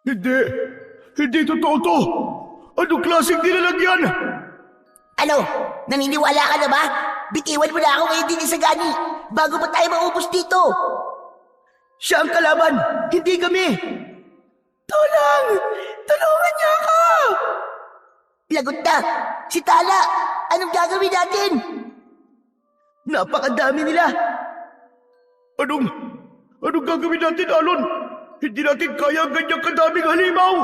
Hindi! Hindi totoo to! Anong klaseng nilalagyan? Ano? Naniniwala ka na ba? Bitiwan mo na ako ngayon din sa gani bago pa tayo maubos dito. Siya ang kalaban, hindi kami! Tulong! Tulungan niya ako! Lagot na! Si Tala! Anong gagawin natin? Napakadami nila! Anong gagawin natin, Alon? Hindi natin kaya ang ganyang kadaming halimaw!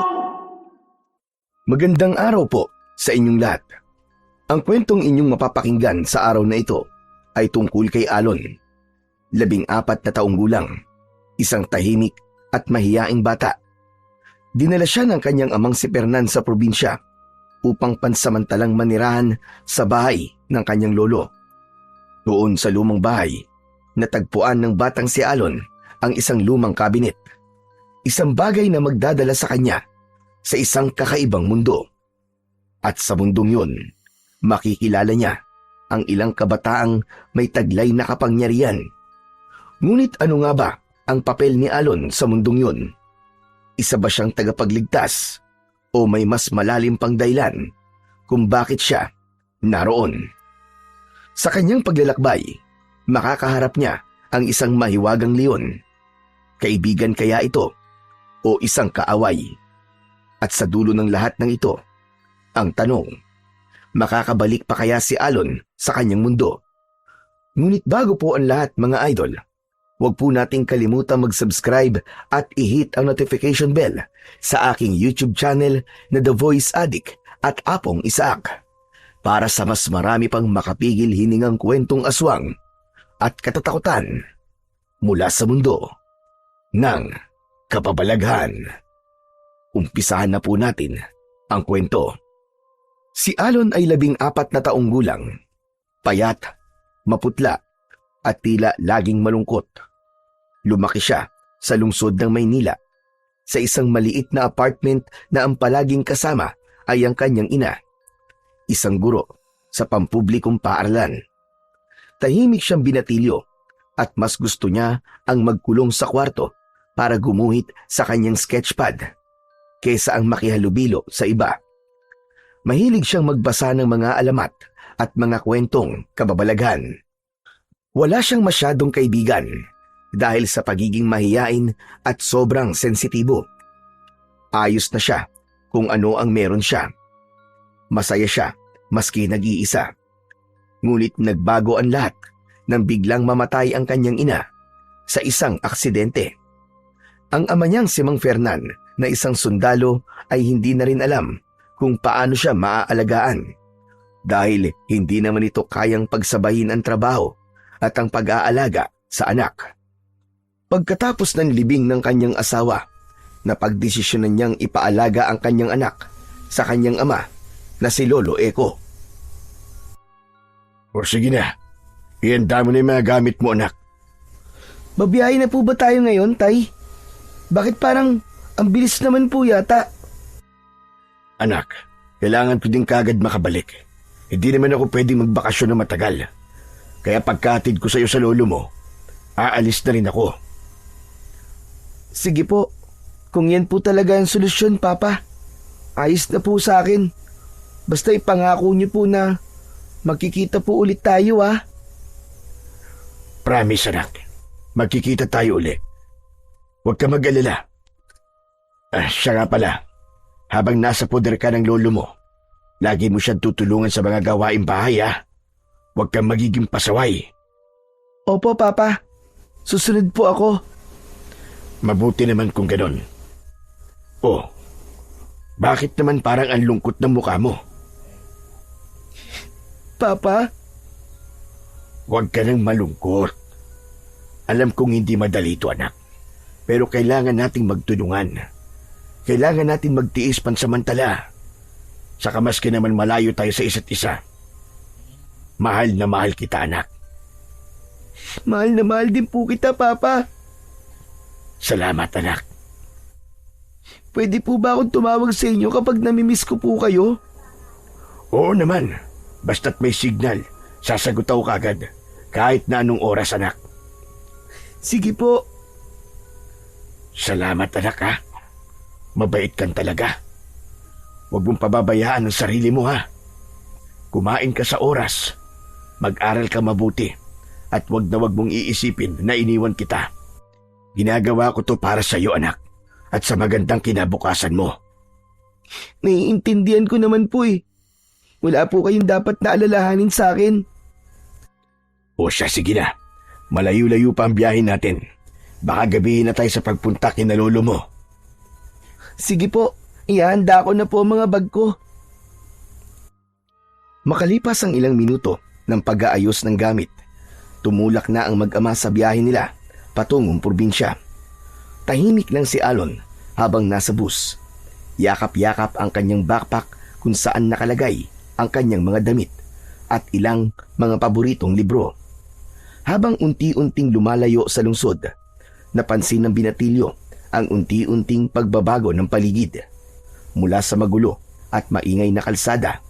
Magandang araw po sa inyong lahat. Ang kwentong inyong mapapakinggan sa araw na ito ay tungkol kay Alon, 14 na taong gulang, isang tahimik at mahiyaing bata. Dinala siya ng kanyang amang si Fernan sa probinsya upang pansamantalang manirahan sa bahay ng kanyang lolo. Doon sa lumang bahay, natagpuan ng batang si Alon ang isang lumang kabinet, isang bagay na magdadala sa kanya sa isang kakaibang mundo. At sa mundong yun, makikilala niya ang ilang kabataang may taglay na kapangyarihan. Ngunit ano nga ba ang papel ni Alon sa mundong yun? Isa ba siyang tagapagligtas o may mas malalim pang dahilan kung bakit siya naroon? Sa kanyang paglalakbay, makakaharap niya ang isang mahiwagang leon. Kaibigan kaya ito o isang kaaway? At sa dulo ng lahat ng ito, ang tanong, makakabalik pa kaya si Alon sa kanyang mundo? Ngunit bago po ang lahat mga idol, huwag po nating kalimutang mag-subscribe at i-hit ang notification bell sa aking YouTube channel na The Voice Addict at Apong Isaac para sa mas marami pang makapigil hiningang kwentong aswang at katatakutan mula sa mundo ng kababalaghan. Umpisahan na po natin ang kwento. Si Alon ay 14 na taong gulang, payat, maputla at tila laging malungkot. Lumaki siya sa lungsod ng Maynila, sa isang maliit na apartment na ang palaging kasama ay ang kanyang ina, isang guro sa pampublikong paaralan. Tahimik siyang binatilyo at mas gusto niya ang magkulong sa kwarto para gumuhit sa kanyang sketchpad kaysa ang makihalubilo sa iba. Mahilig siyang magbasa ng mga alamat at mga kwentong kababalaghan. Wala siyang masyadong kaibigan dahil sa pagiging mahiyain at sobrang sensitibo. Ayos na siya kung ano ang meron siya. Masaya siya maski nag-iisa. Ngunit nagbago ang lahat nang biglang mamatay ang kanyang ina sa isang aksidente. Ang ama niyang si Mang Fernan na isang sundalo ay hindi na rin alam kung paano siya maaalagaan dahil hindi naman ito kayang pagsabayin ang trabaho at ang pag-aalaga sa anak. Pagkatapos ng libing ng kanyang asawa, napagdesisyonan niyang ipaalaga ang kanyang anak sa kanyang ama na si Lolo Eko. O sige na, ihanda mo na yung mga gamit mo, anak. Babiyahe na po ba tayo ngayon, Tay? Bakit parang ang bilis naman po yata? Anak, kailangan ko din kagad makabalik. Hindi naman ako pwedeng magbakasyon na matagal. Kaya pagkatid ko sa iyo sa lolo mo, aalis na rin ako. Sige po, kung yan po talaga ang solusyon, Papa. Ayos na po sa akin. Basta ipangako niyo po na magkikita po ulit tayo, ah. Promise, anak. Magkikita tayo ulit. Huwag ka mag-alala. Siya nga pala. Habang nasa poder ka ng lolo mo, lagi mo siyang tutulungan sa mga gawaing bahay, ah. Huwag kang magiging pasaway. Opo, Papa. Susunod po ako. Mabuti naman kung ganon. Oh, bakit naman parang ang lungkot ng mukha mo? Papa? Huwag ka nang malungkot. Alam kong hindi madali ito, anak. Pero kailangan nating magtulungan. Kailangan natin magtiis pansamantala. Saka maski naman malayo tayo sa isa't isa. Mahal na mahal kita, anak. Mahal na mahal din po kita, Papa. Salamat, anak. Pwede po ba akong tumawag sa inyo kapag namimiss ko po kayo? Oo naman. Basta't may signal, sasagot ako kagad. Kahit na anong oras, anak. Sige po. Salamat, anak, ha? Mabait kan talaga. Huwag mong pababayaan ang sarili mo ha. Kumain ka sa oras. Mag-aral ka mabuti. At huwag na huwag mong iisipin na iniwan kita. Ginagawa ko to para sa iyo anak. At sa magandang kinabukasan mo. Naiintindihan ko naman po eh. Wala po kayong dapat na alalahanin sa akin. O siya, sige na. Malayo-layo pa ang biyahe natin. Baka gabihin na tayo sa pagpunta kina lolo mo. Sige po, ihanda ko na po ang mga bag ko. Makalipas ang ilang minuto ng pag-aayos ng gamit, tumulak na ang mag-ama sa biyahe nila patungong probinsya. Tahimik lang si Alon habang nasa bus. Yakap-yakap ang kanyang backpack kung saan nakalagay ang kanyang mga damit at ilang mga paboritong libro. Habang unti-unting lumalayo sa lungsod, napansin ng binatilyo ang unti-unting pagbabago ng paligid. Mula sa magulo at maingay na kalsada,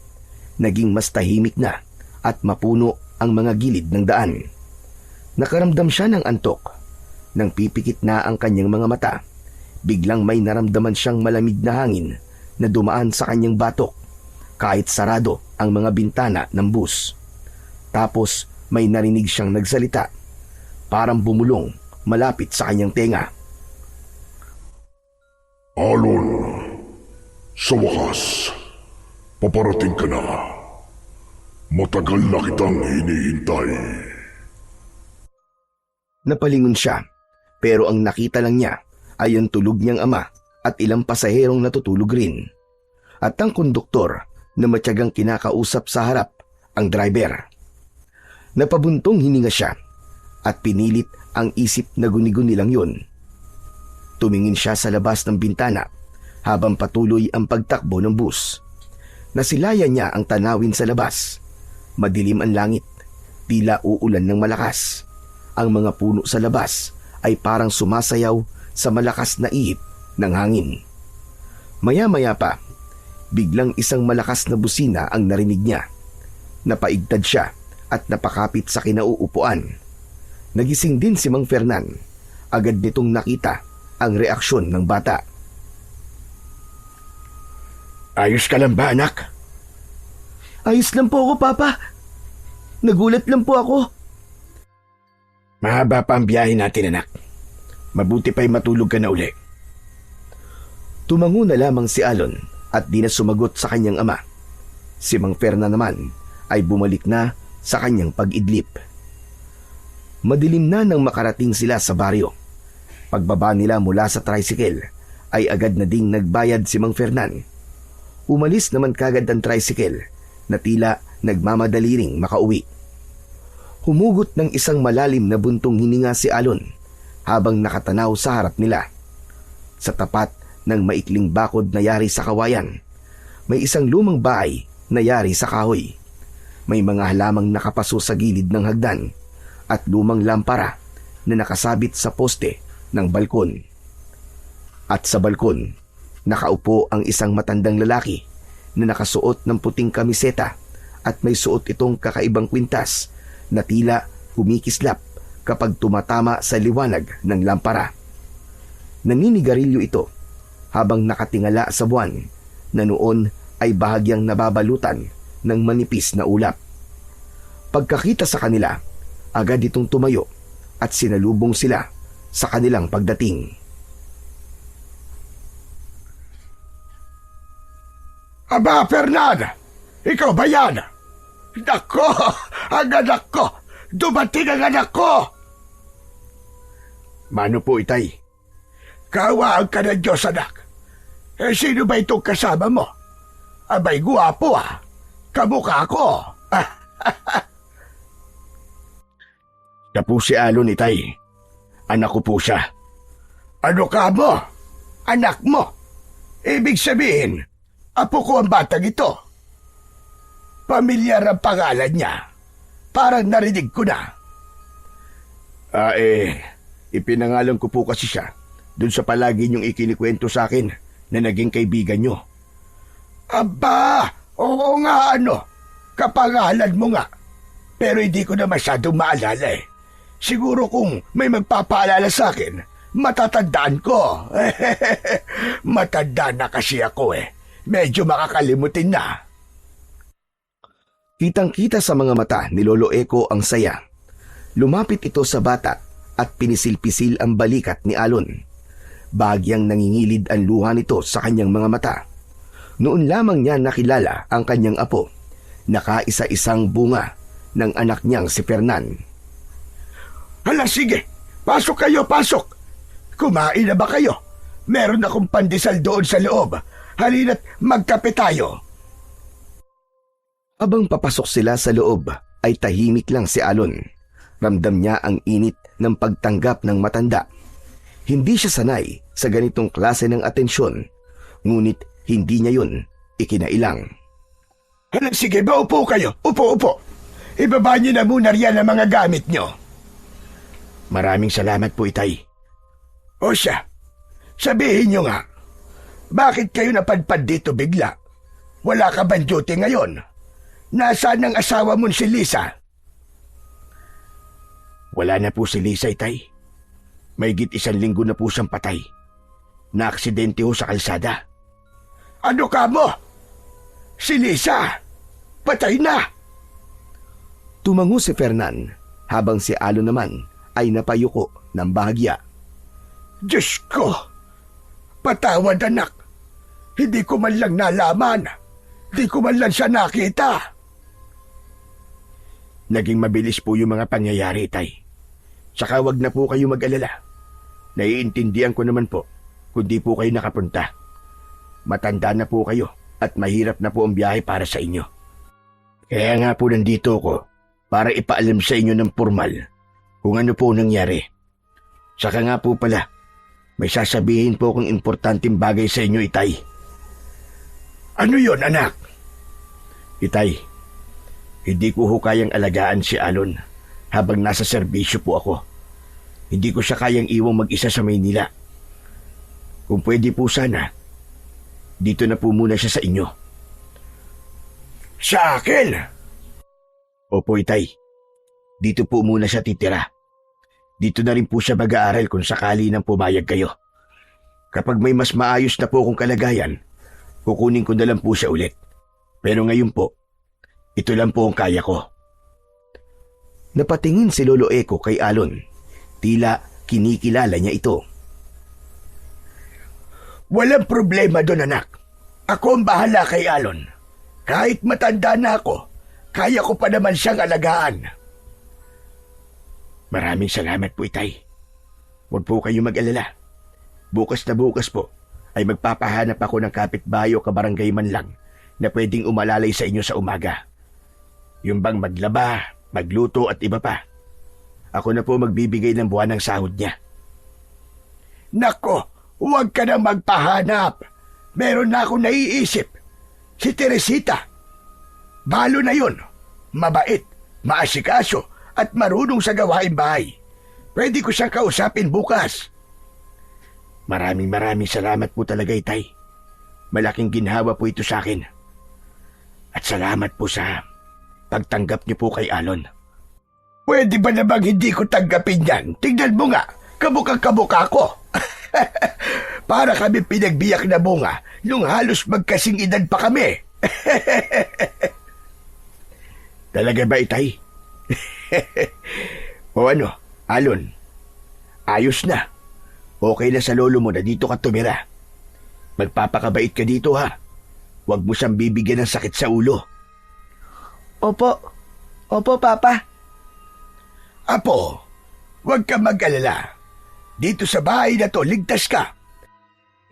naging mas tahimik na at mapuno ang mga gilid ng daan. Nakaramdam siya ng antok. Nang pipikit na ang kanyang mga mata, biglang may naramdaman siyang malamig na hangin na dumaan sa kanyang batok kahit sarado ang mga bintana ng bus. Tapos may narinig siyang nagsalita, parang bumulong malapit sa kanyang tenga. Alon, sa wakas, paparating ka na. Matagal na kitang hinihintay. Napalingon siya, pero ang nakita lang niya ay ang tulog niyang ama at ilang pasaherong natutulog rin. At ang konduktor na matyagang kinakausap sa harap ang driver. Napabuntong hininga siya at pinilit ang isip na guni-guni lang yun. Tumingin siya sa labas ng bintana habang patuloy ang pagtakbo ng bus. Nasilayan niya ang tanawin sa labas. Madilim ang langit, tila uulan ng malakas. Ang mga puno sa labas ay parang sumasayaw sa malakas na ihip ng hangin. Maya-maya pa, biglang isang malakas na busina ang narinig niya. Napaigtad siya at napakapit sa kinauupuan. Nagising din si Mang Fernan. Agad nitong nakita ang reaksyon ng bata. Ayos ka lang ba anak? Ayos lang po ako, Papa. Nagulat lang po ako. Mahaba pa ang biyahe natin anak. Mabuti pa'y matulog ka na uli. Tumango na lamang si Alon at di na sumagot sa kanyang ama. Si Mang Fernan naman ay bumalik na sa kanyang pag-idlip. Madilim na nang makarating sila sa baryo. Pagbaba nila mula sa tricycle ay agad na ding nagbayad si Mang Fernan. Umalis naman kagad ang tricycle na tila nagmamadali ring makauwi. Humugot ng isang malalim na buntong hininga si Alon habang nakatanaw sa harap nila. Sa tapat ng maikling bakod na yari sa kawayan, may isang lumang bahay na yari sa kahoy. May mga halamang nakapaso sa gilid ng hagdan at lumang lampara na nakasabit sa poste ng balkon. At sa balkon, nakaupo ang isang matandang lalaki na nakasuot ng puting kamiseta at may suot itong kakaibang kwintas na tila kumikislap kapag tumatama sa liwanag ng lampara. Naninigarilyo ito habang nakatingala sa buwan na noon ay bahagyang nababalutan ng manipis na ulap. Pagkakita sa kanila, agad itong tumayo at sinalubong sila sa kanilang pagdating. Aba, Fernan! Ikaw ba yan? Nako! Ang anak ko! Dumating ang anak ko! Mano po, itay? Kaawaan ka ng Diyos, anak. Sino ba itong kasama mo? Abay, guwapo ah. Kamukha ko. Siya po si Alon, itay. Anak ko po siya. Ano ka mo? Anak mo? Ibig sabihin, apo ko ang batang ito. Pamilyar ang pangalan niya. Parang narinig ko na. Ipinangalan ko po kasi siya dun sa palagi niyong ikinikwento sa akin na naging kaibigan niyo. Aba, oo nga ano. Kapangalan mo nga. Pero hindi ko na masyadong maalala eh. Siguro kung may magpapaalala sa akin, Matatandaan ko. Matanda na kasi ako eh. Medyo makakalimutin na. Kitang-kita sa mga mata ni Lolo Eko ang saya. Lumapit ito sa bata at pinisil-pisil ang balikat ni Alon. Bagyang nangingilid ang luha nito sa kanyang mga mata. Noon lamang niya nakilala ang kanyang apo. Nakaisa-isang bunga ng anak niyang si Fernan. Hala sige, pasok kayo, pasok. Kumain na ba kayo? Meron akong pandesal doon sa loob. Halina't magkape tayo. Habang papasok sila sa loob, ay tahimik lang si Alon. Ramdam niya ang init ng pagtanggap ng matanda. Hindi siya sanay sa ganitong klase ng atensyon, ngunit hindi niya yun ikinailang. Hala sige, maupo kayo. Upo. Ibaba niyo na muna riyan ang mga gamit niyo. Maraming salamat po, Itay. O siya, sabihin niyo nga, bakit kayo napadpad dito bigla? Wala ka bang duty ngayon? Nasaan ang asawa mo si Lisa? Wala na po si Lisa, Itay. Mahigit 1 linggo na po siyang patay. Naaksidente ho sa kalsada. Ano ka mo? Si Lisa, patay na. Tumango si Fernan, habang si Alon naman ay napayuko ng bahagya. Diyos ko! Patawad anak! Hindi ko man lang nalaman. Hindi ko man lang siya nakita. Naging mabilis po yung mga pangyayari, Tay. Tsaka wag na po kayo mag-alala. Naiintindihan ko naman po kung di po kayo nakapunta. Matanda na po kayo at mahirap na po ang biyahe para sa inyo. Kaya nga po nandito ko para ipaalam sa inyo ng formal kung ano po nangyari. Tsaka nga po pala, may sasabihin po kung importanteng bagay sa inyo, Itay. Ano yon, anak? Itay, hindi ko ho kayang alagaan si Alon habang nasa serbisyo po ako. Hindi ko siya kayang iwang mag-isa sa Maynila. Kung pwede po sana, dito na po muna siya sa inyo. Sa akin? Opo, Itay. Dito po muna siya titira. Dito na rin po siya mag-aaral kung sakali nang pumayag kayo. Kapag may mas maayos na po akong kalagayan, kukunin ko na lang po siya ulit. Pero ngayon po, ito lang po ang kaya ko. Napatingin si Lolo Eko kay Alon. Tila kinikilala niya ito. Walang problema doon, anak. Ako ang bahala kay Alon. Kahit matanda na ako, kaya ko pa naman siyang alagaan. Maraming salamat po, Itay. Huwag po kayo mag-alala. Bukas na bukas po ay magpapahanap ako ng kapitbahay o kabarangay man lang na pwedeng umalalay sa inyo sa umaga. Yung bang maglaba, magluto at iba pa. Ako na po magbibigay ng buwan ng sahod niya. Nako, huwag ka na magpahanap. Meron na akong naiisip. Si Teresita. Balo na yun. Mabait, maasikaso, at marunong sa gawaing bahay. Pwede ko siyang kausapin bukas. Maraming salamat po talaga, Itay. Malaking ginhawa po ito sa akin. At salamat po sa pagtanggap niyo po kay Alon. Pwede ba namang hindi ko tanggapin yan? Tignan mo nga, kabukang-kabuka ko. Para kami pinagbiyak na bunga nung halos magkasing edad pa kami. Talaga ba, Itay? O ano, Alon, ayos na. Okay na sa lolo mo na dito ka tumira. Magpapakabait ka dito, ha? Huwag mo siyang bibigyan ng sakit sa ulo. Opo, Papa. Apo, huwag ka mag-alala. Dito sa bahay na to, ligtas ka.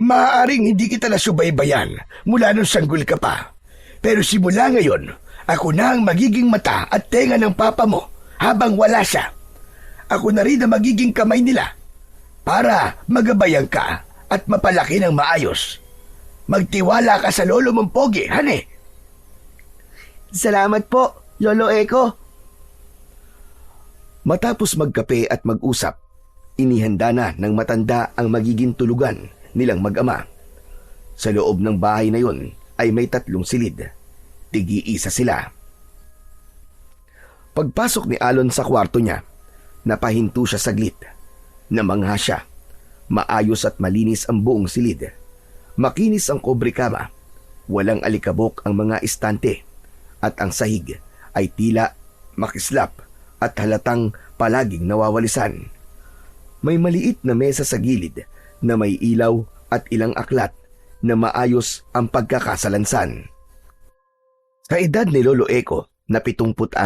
Maaaring hindi kita nasubaybayan mula nung sanggol ka pa. Pero simula ngayon, ako na ang magiging mata at tenga ng papa mo habang wala siya. Ako na rin ang magiging kamay nila para magabayan ka at mapalaki ng maayos. Magtiwala ka sa lolo mong pogi, hane. Salamat po, Lolo Eko. Matapos magkape at mag-usap, inihanda na ng matanda ang magiging tulugan nilang mag-ama. Sa loob ng bahay na yon ay may 3 silid. Tig-iisa sila. Pagpasok ni Alon sa kwarto niya, napahinto siya saglit. Namangha siya. Maayos at malinis ang buong silid. Makinis ang kobre kama. Walang alikabok ang mga istante. At ang sahig ay tila makislap at halatang palaging nawawalisan. May maliit na mesa sa gilid na may ilaw at ilang aklat na maayos ang pagkakasalansan. Sa edad ni Lolo Eko na 76,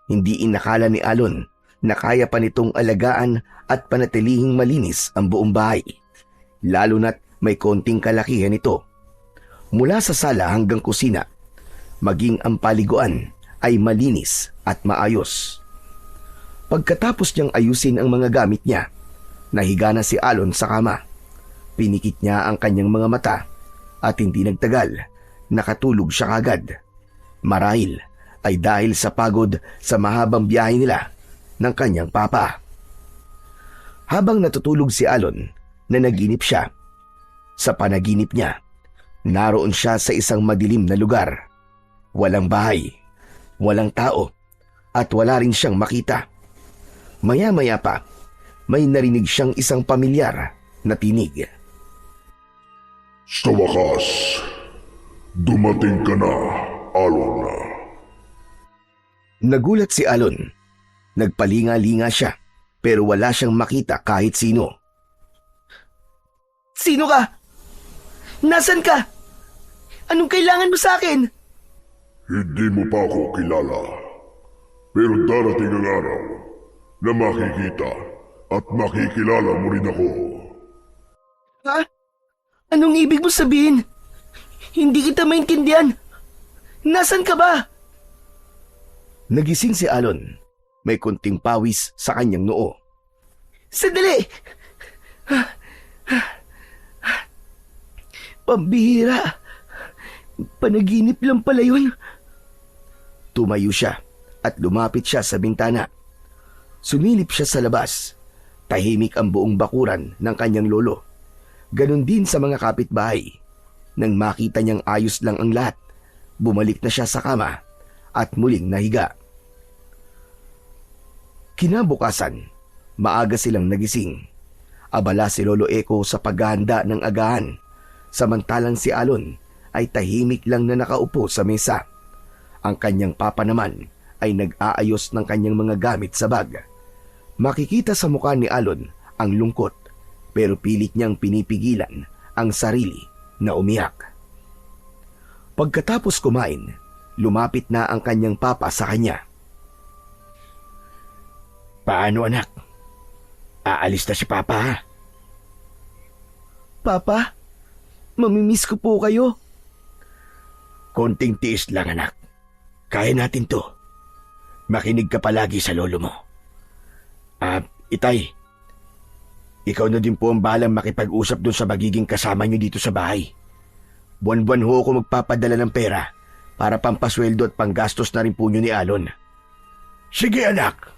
hindi inakala ni Alon na kaya pa nitong alagaan at panatilihing malinis ang buong bahay, lalo na't may konting kalakihan ito. Mula sa sala hanggang kusina, maging ang paliguan ay malinis at maayos. Pagkatapos niyang ayusin ang mga gamit niya, nahiga na si Alon sa kama. Pinikit niya ang kanyang mga mata at hindi nagtagal, nakatulog siya kagad. Marahil ay dahil sa pagod sa mahabang biyahe nila ng kanyang papa. Habang natutulog si Alon, nanaginip siya. Sa panaginip niya, naroon siya sa isang madilim na lugar. Walang bahay, walang tao, at wala rin siyang makita. Maya-maya pa, may narinig siyang isang pamilyar na tinig. Sa wakas, dumating ka na, Alon. Nagulat si Alon. Nagpalinga-linga siya, pero wala siyang makita kahit sino. Sino ka? Nasaan ka? Anong kailangan mo sa akin? Hindi mo pa ako kilala. Pero darating ang araw na makikita at makikilala mo rin ako. Ha? Anong ibig mo sabihin? Hindi kita maintindihan. Nasaan ka ba? Nagising si Alon. May kunting pawis sa kanyang noo. Sandali! Pambihira. Panaginip lang pala yun. Tumayo siya at lumapit siya sa bintana. Sumilip siya sa labas. Tahimik ang buong bakuran ng kanyang lolo. Ganon din sa mga kapitbahay. Nang makita niyang ayos lang ang lahat, bumalik na siya sa kama at muling nahiga. Kinabukasan, maaga silang nagising. Abala si Lolo Eko sa paghahanda ng agahan, samantalang si Alon ay tahimik lang na nakaupo sa mesa. Ang kanyang papa naman ay nag-aayos ng kanyang mga gamit sa bag. Makikita sa mukha ni Alon ang lungkot, pero pilit niyang pinipigilan ang sarili na umiyak. Pagkatapos kumain, lumapit na ang kanyang papa sa kanya. Paano anak? Aalis na si Papa ha? Papa, mamimiss ko po kayo. Konting tiis lang anak. Kaya natin to. Makinig ka palagi sa lolo mo. Itay, ikaw na din po ang bahalang makipag-usap dun sa magiging kasama nyo dito sa bahay. Buwan-buwan ho ako magpapadala ng pera para pampasweldo at panggastos na rin po nyo ni Alon. Sige anak,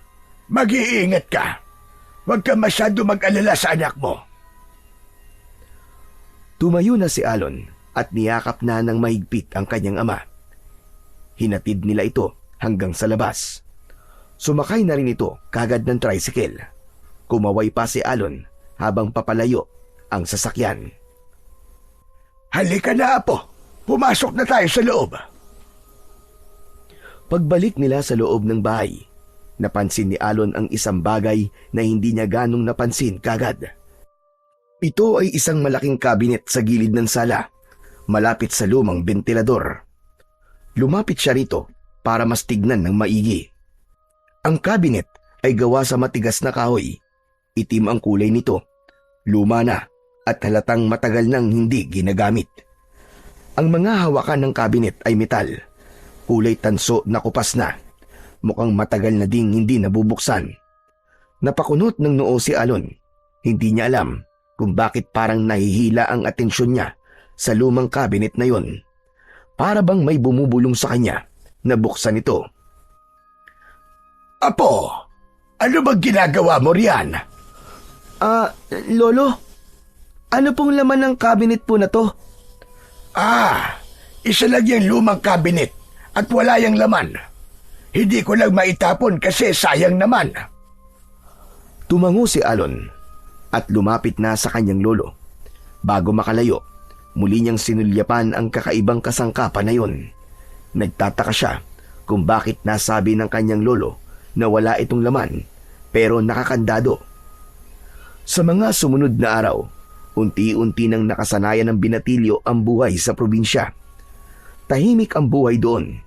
mag-iingat ka. Huwag ka masyado mag-alala sa anak mo. Tumayo na si Alon at niyakap na ng mahigpit ang kanyang ama. Hinatid nila ito hanggang sa labas. Sumakay na rin ito kagad ng tricycle. Kumaway pa si Alon habang papalayo ang sasakyan. Halika na apo, pumasok na tayo sa loob. Pagbalik nila sa loob ng bahay, napansin ni Alon ang isang bagay na hindi niya ganong napansin kagad. Ito ay isang malaking kabinet sa gilid ng sala, malapit sa lumang bentilador. Lumapit siya rito para mas tignan ng maigi. Ang kabinet ay gawa sa matigas na kahoy. Itim ang kulay nito, luma na at halatang matagal nang hindi ginagamit. Ang mga hawakan ng kabinet ay metal, kulay tanso na kupas na. Mukhang matagal na ding hindi nabubuksan. Napakunot ng noo si Alon. Hindi niya alam kung bakit parang nahihila ang atensyon niya sa lumang kabinet na yon. Para bang may bumubulong sa kanya na buksan ito. Apo, ano bang ginagawa mo riyan? Lolo, ano pong laman ng cabinet po na to? Isa lang yung lumang kabinet at wala yung laman. Hindi ko lang maitapon kasi sayang naman. Tumango si Alon. at lumapit na sa kanyang lolo. Bago makalayo, muli niyang sinulyapan ang kakaibang kasangkapan na yun. Nagtataka siya kung bakit nasabi ng kanyang lolo na wala itong laman pero nakakandado. Sa mga sumunod na araw, unti-unti nang nakasanayan ng binatilyo ang buhay sa probinsya. Tahimik ang buhay doon.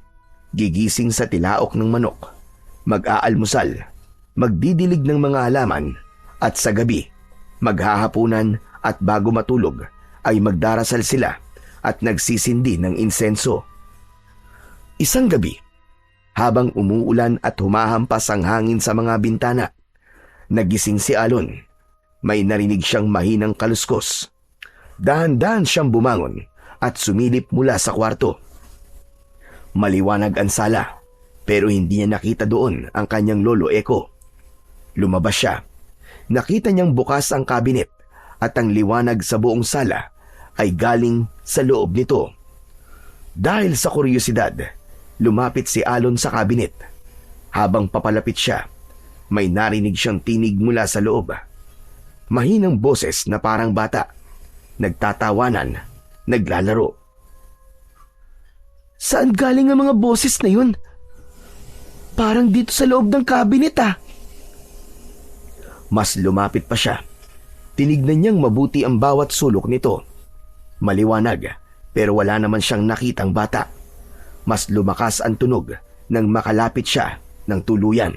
Gigising sa tilaok ng manok, mag-aalmusal, magdidilig ng mga halaman, at sa gabi, maghahapunan at bago matulog ay magdarasal sila at nagsisindi ng insenso. Isang gabi, habang umuulan at humahampas ang hangin sa mga bintana, nagising si Alon. May narinig siyang mahinang kaluskos. Dahan-dahan siyang bumangon at sumilip mula sa kwarto. Maliwanag ang sala, pero hindi niya nakita doon ang kanyang lolo Eko. Lumabas siya. Nakita niyang bukas ang kabinet at ang liwanag sa buong sala ay galing sa loob nito. Dahil sa kuryosidad, lumapit si Alon sa kabinet. Habang papalapit siya, may narinig siyang tinig mula sa loob. Mahinang boses na parang bata. Nagtatawanan, naglalaro. Saan galing ang mga boses na yun? Parang dito sa loob ng kabinet Mas lumapit pa siya. Tinignan niyang mabuti ang bawat sulok nito. Maliwanag, pero wala naman siyang nakitang bata. Mas lumakas ang tunog nang makalapit siya ng tuluyan.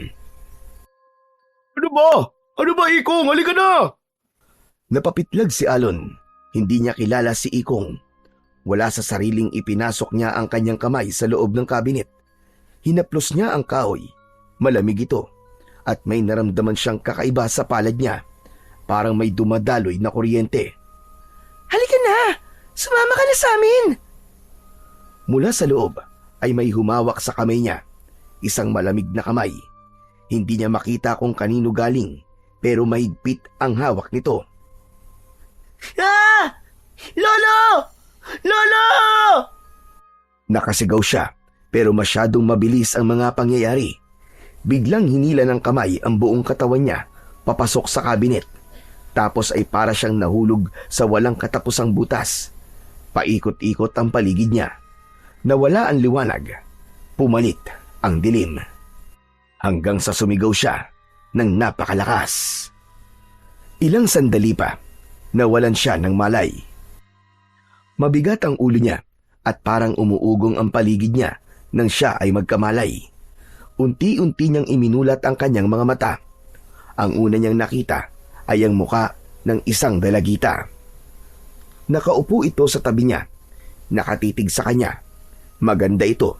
Ano ba? Ano ba, Ikong? Halika na! Napapitlag si Alon. Hindi niya kilala si Ikong. Wala sa sariling ipinasok niya ang kanyang kamay sa loob ng kabinet. Hinaplos niya ang kahoy. Malamig ito. At may naramdaman siyang kakaiba sa palad niya. Parang may dumadaloy na kuryente. Halika na! Sumama ka na sa amin! Mula sa loob ay may humawak sa kamay niya. Isang malamig na kamay. Hindi niya makita kung kanino galing, pero mahigpit ang hawak nito. Ah! Lolo! Lolo! Nakasigaw siya, pero masyadong mabilis ang mga pangyayari. Biglang hinila ng kamay ang buong katawan niya papasok sa kabinet. Tapos ay para siyang nahulog sa walang katapusang butas. Paikot-ikot ang paligid niya. Nawala ang liwanag. Pumalit ang dilim. Hanggang sa sumigaw siya ng napakalakas. Ilang sandali pa, nawalan siya ng malay. Mabigat ang ulo niya at parang umuugong ang paligid niya nang siya ay magkamalay. Unti-unti niyang iminulat ang kanyang mga mata. Ang una niyang nakita ay ang muka ng isang dalagita. Nakaupo ito sa tabi niya, nakatitig sa kanya. Maganda ito,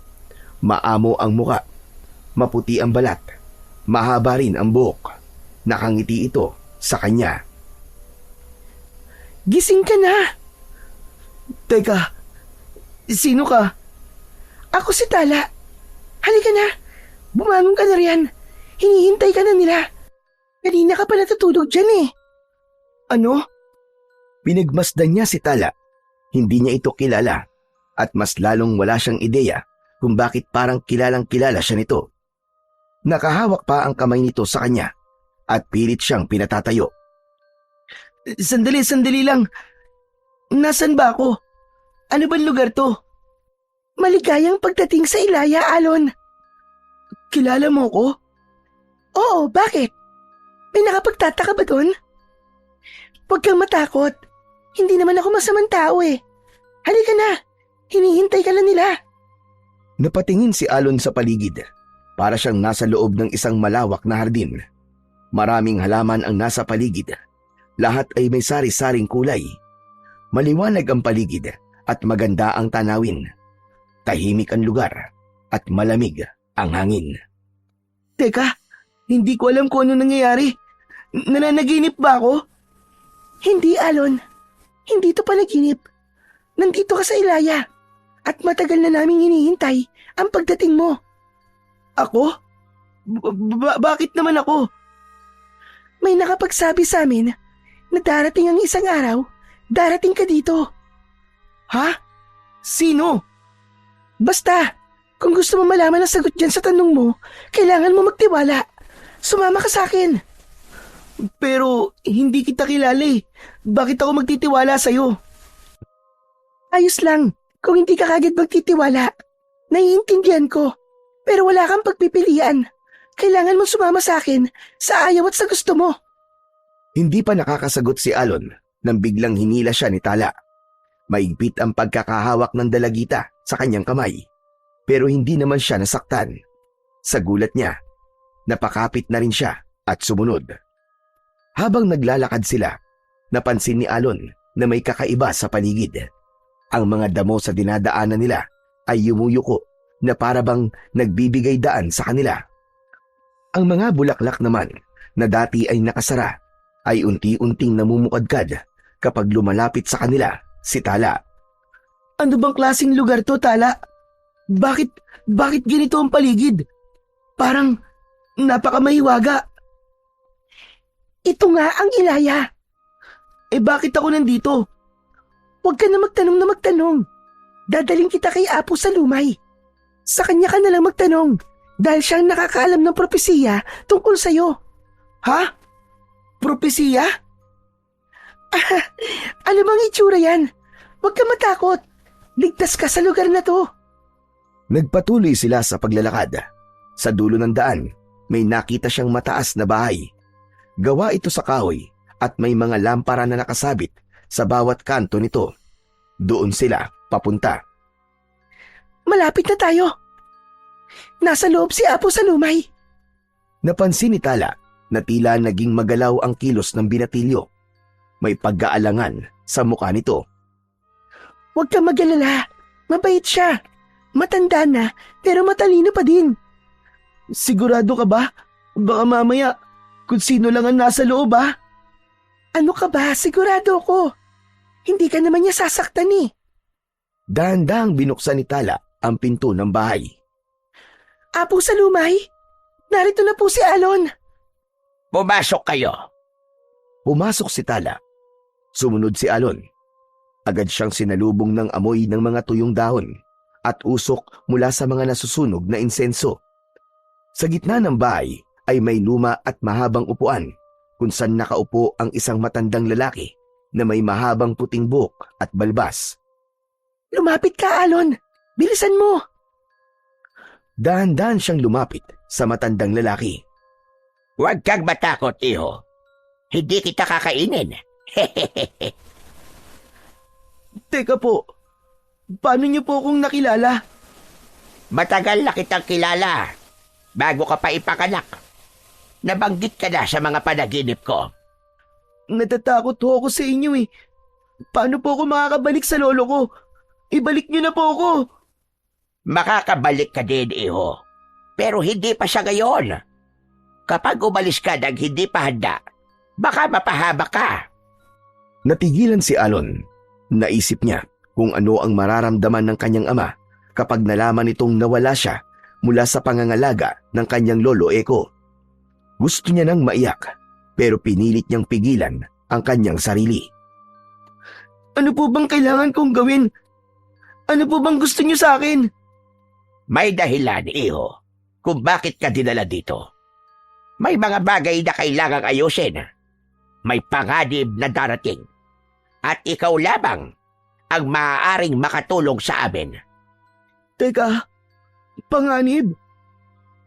maamo ang muka, maputi ang balat, mahaba rin ang buhok. Nakangiti ito sa kanya. Gising ka na! Teka, sino ka? Ako si Tala. Halika na, bumangon ka na riyan. Hinihintay ka na nila. Kanina ka pa natutulog dyan Ano? Pinagmasdan niya si Tala. Hindi niya ito kilala at mas lalong wala siyang ideya kung bakit parang kilalang-kilala siya nito. Nakahawak pa ang kamay nito sa kanya at pilit siyang pinatatayo. Sandali lang. Nasaan ba ako? Ano bang lugar to? Maligayang pagdating sa Ilaya, Alon. Kilala mo ko? Oo, bakit? May nakapagtataka ba doon? Huwag kang matakot. Hindi naman ako masamang tao Halika na. Hinihintay ka na nila. Napatingin si Alon sa paligid. Para siyang nasa loob ng isang malawak na hardin. Maraming halaman ang nasa paligid. Lahat ay may sari-saring kulay. Maliwanag ang paligid at maganda ang tanawin. Tahimik ang lugar at malamig ang hangin. Teka, hindi ko alam kung ano nangyayari. Nananaginip ba ako? Hindi, Alon. Hindi to panaginip. Nandito ka sa Ilaya at matagal na naming hinihintay ang pagdating mo. Ako? Bakit naman ako? May nakapagsabi sa amin na darating ang isang araw, darating ka dito. Ha? Sino? Basta, kung gusto mo malaman ang sagot dyan sa tanong mo, kailangan mo magtiwala. Sumama ka sa akin. Pero hindi kita kilala eh. Bakit ako magtitiwala sa'yo? Ayos lang. Kung hindi ka kagad magtitiwala, naiintindihan ko. Pero wala kang pagpipilian. Kailangan mong sumama sa akin sa ayaw at sa gusto mo. Hindi pa nakakasagot si Alon nang biglang hinila siya ni Tala. Maigpit ang pagkakahawak ng dalagita sa kanyang kamay. Pero hindi naman siya nasaktan. Sa gulat niya, napakapit na rin siya at sumunod. Habang naglalakad sila, napansin ni Alon na may kakaiba sa paligid. Ang mga damo sa dinadaanan nila ay yumuyuko na parabang nagbibigay daan sa kanila. Ang mga bulaklak naman na dati ay nakasara ay unti-unting namumukadkad kapag lumalapit sa kanila si Tala. Ano bang klaseng lugar to, Tala? Bakit ganito ang paligid? Parang napakamahiwaga. Ito nga ang Ilaya. Bakit ako nandito? Huwag ka na magtanong. Dadaling kita kay Apo sa Lumay. Sa kanya ka na lang magtanong dahil siyang nakakaalam ng propesiya tungkol sa'yo. Ha? Propesiya? Ano bang itsura yan? Huwag ka matakot. Ligtas ka sa lugar na to. Nagpatuloy sila sa paglalakad. Sa dulo ng daan, may nakita siyang mataas na bahay. Gawa ito sa kahoy at may mga lampara na nakasabit sa bawat kanto nito. Doon sila papunta. Malapit na tayo. Nasa loob si Apo sa Lumay. Napansin ni Tala na tila naging magalaw ang kilos ng binatilyo. May pagkaalangan sa mukha nito. Huwag kang mag-alala. Mabait siya. Matanda na pero matalino pa din. Sigurado ka ba? Baka mamaya kung sino lang ang nasa loob ha? Ano ka ba? Sigurado ko. Hindi ka naman niya sasaktan eh. Dahan-dahang binuksan ni Tala ang pinto ng bahay. Apo sa Lumay, narito na po si Alon. Pumasok kayo. Pumasok si Tala. Sumunod si Alon. Agad siyang sinalubong ng amoy ng mga tuyong dahon at usok mula sa mga nasusunog na insenso. Sa gitna ng bahay ay may luma at mahabang upuan kung saan nakaupo ang isang matandang lalaki na may mahabang puting buhok at balbas. Lumapit ka, Alon. Bilisan mo. Dahan-dahan siyang lumapit sa matandang lalaki. Huwag kang matakot, iho. Hindi kita kakainin. Teka po, paano niyo po akong nakilala? Matagal na kitang kilala. Bago ka pa ipakanak. Nabanggit ka na sa mga panaginip ko. Natatakot ho ako sa inyo eh. Paano po ako makakabalik sa lolo ko? Ibalik niyo na po ako. Makakabalik ka din, iho. Pero hindi pa siya ngayon. Kapag umalis ka nang hindi pa handa, baka mapahaba ka. Natigilan si Alon. Naisip niya kung ano ang mararamdaman ng kanyang ama kapag nalaman nitong nawala siya mula sa pangangalaga ng kanyang lolo Eko. Gusto niya nang maiyak pero pinilit niyang pigilan ang kanyang sarili. Ano po bang kailangan kong gawin? Ano po bang gusto niyo sa akin? May dahilan, iho, kung bakit ka dinala dito. May mga bagay na kailangang ayusin. May panganib na darating. At ikaw lamang ang maaaring makatulong sa amin. Teka, panganib?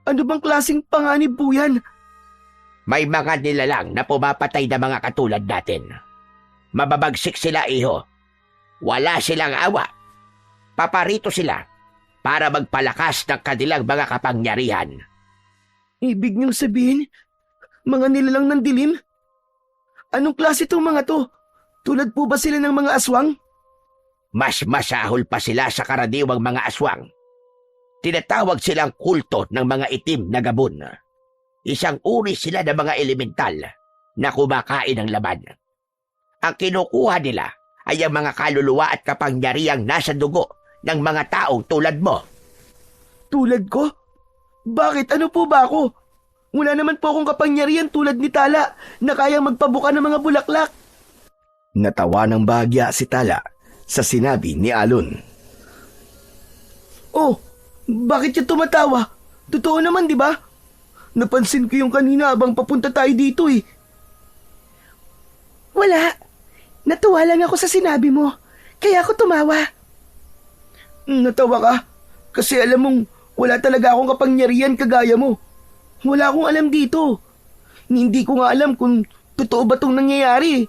Ano bang klaseng panganib po yan? May mga nilalang na pumapatay na mga katulad natin. Mababagsik sila, iho. Wala silang awa. Paparito sila para magpalakas ng kanilang mga kapangyarihan. Ibig niyong sabihin, mga nilalang ng dilim? Anong klase itong mga to? Tulad po ba sila ng mga aswang? Mas masahol pa sila sa karaniwang mga aswang. Tinatawag silang kulto ng mga itim na gabon. Isang uri sila ng mga elemental na kumakain ng laman. Ang kinukuha nila ay ang mga kaluluwa at kapangyarihang nasa dugo ng mga taong tulad mo. Tulad ko? Bakit? Ano po ba ako? Wala naman po akong kapangyarihan tulad ni Tala na kayang magpabuka ng mga bulaklak. Natawa ng bahagya si Tala sa sinabi ni Alon. Oh, bakit siya tumatawa? Totoo naman, di ba? Napansin ko yung kanina habang papunta tayo dito eh. Wala. Natuwa lang ako sa sinabi mo. Kaya ako tumawa. Natawa ka? Kasi alam mong wala talaga akong kapangyarihan kagaya mo. Wala akong alam dito. Hindi ko nga alam kung totoo ba itong nangyayari.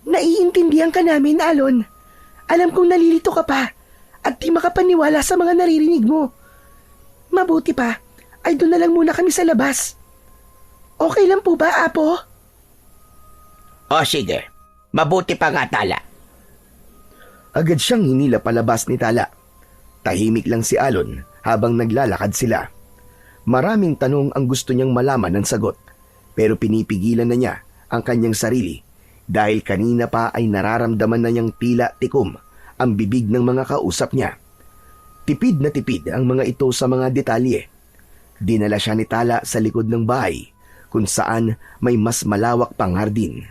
Naiintindihan ka namin, Alon. Alam kong nalilito ka pa at di makapaniwala sa mga naririnig mo. Mabuti pa, ay doon na lang muna kami sa labas. Okay lang po ba, Apo? O sige, mabuti pa nga Tala. Agad siyang hinila palabas ni Tala. Tahimik lang si Alon habang naglalakad sila. Maraming tanong ang gusto niyang malaman ng sagot, pero pinipigilan na niya ang kanyang sarili dahil kanina pa ay nararamdaman na niyang tila tikom ang bibig ng mga kausap niya. Tipid na tipid ang mga ito sa mga detalye. Dinala siya ni Tala sa likod ng bahay kung saan may mas malawak pang hardin.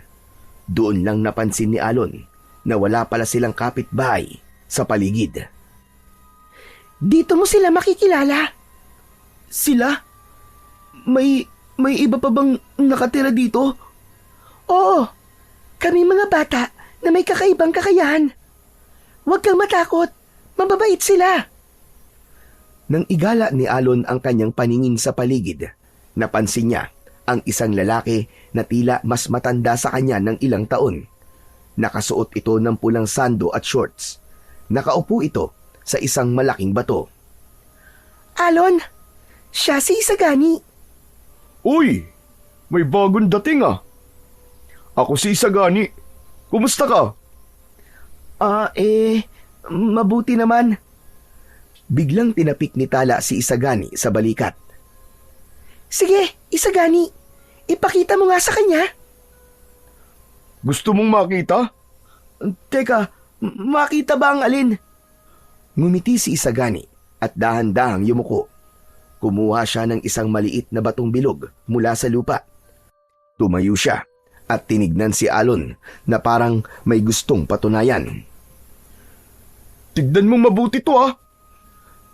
Doon lang napansin ni Alon na wala pala silang kapitbahay sa paligid. Dito mo sila makikilala. Sila? May iba pa bang nakatira dito? Oo, kami mga bata na may kakaibang kakayahan. Huwag kang matakot, mababait sila. Nang igala ni Alon ang kanyang paningin sa paligid, napansin niya ang isang lalaki na tila mas matanda sa kanya ng ilang taon. Nakasuot ito ng pulang sando at shorts. Nakaupo ito sa isang malaking bato. Alon, siya si Isagani. Uy, may bagong dating ah. Ako si Isagani. Kumusta ka? Mabuti naman. Biglang tinapik ni Tala si Isagani sa balikat. Sige, Isagani, ipakita mo nga sa kanya. Gusto mong makita? Teka, makita ba ang alin? Ngumiti si Isagani at dahan-dahang yumuko. Kumuha siya ng isang maliit na batong bilog mula sa lupa. Tumayo siya at tinignan si Alon na parang may gustong patunayan. Tignan mong mabuti to ah.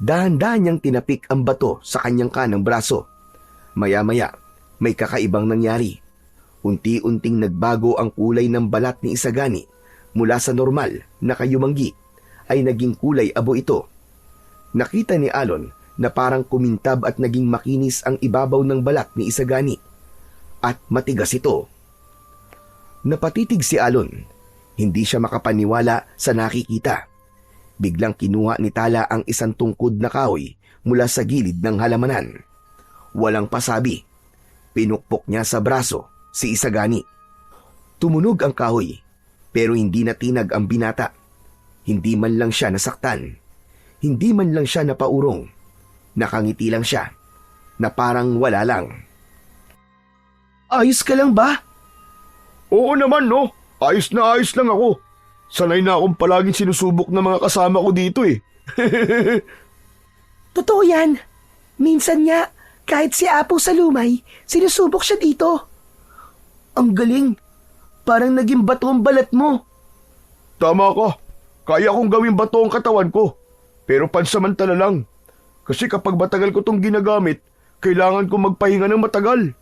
Dahan-dahan niyang tinapik ang bato sa kanyang kanang braso. Maya-maya, may kakaibang nangyari. Unti-unting nagbago ang kulay ng balat ni Isagani mula sa normal na kayumanggi ay naging kulay abo ito. Nakita ni Alon na parang kumintab at naging makinis ang ibabaw ng balat ni Isagani at matigas ito. Napatitig si Alon. Hindi siya makapaniwala sa nakikita. Biglang kinuha ni Tala ang isang tungkod na kahoy mula sa gilid ng halamanan. Walang pasabi. Pinukpok niya sa braso si Isagani. Tumunog ang kahoy, pero hindi natinag ang binata. Hindi man lang siya nasaktan. Hindi man lang siya napaurong. Nakangiti lang siya, na parang wala lang. Ayos ka lang ba? Oo naman no. Ayos lang ako. Sanay na akong palaging sinusubok ng mga kasama ko dito eh. Totoo yan. Minsan nga, kahit si Apo sa lumay, sinusubok siya dito. Ang galing. Parang naging bato ang balat mo. Tama ka. Kaya kong gawing bato ang katawan ko. Pero pansamantala lang. Kasi kapag matagal ko tong ginagamit, kailangan ko magpahinga ng matagal.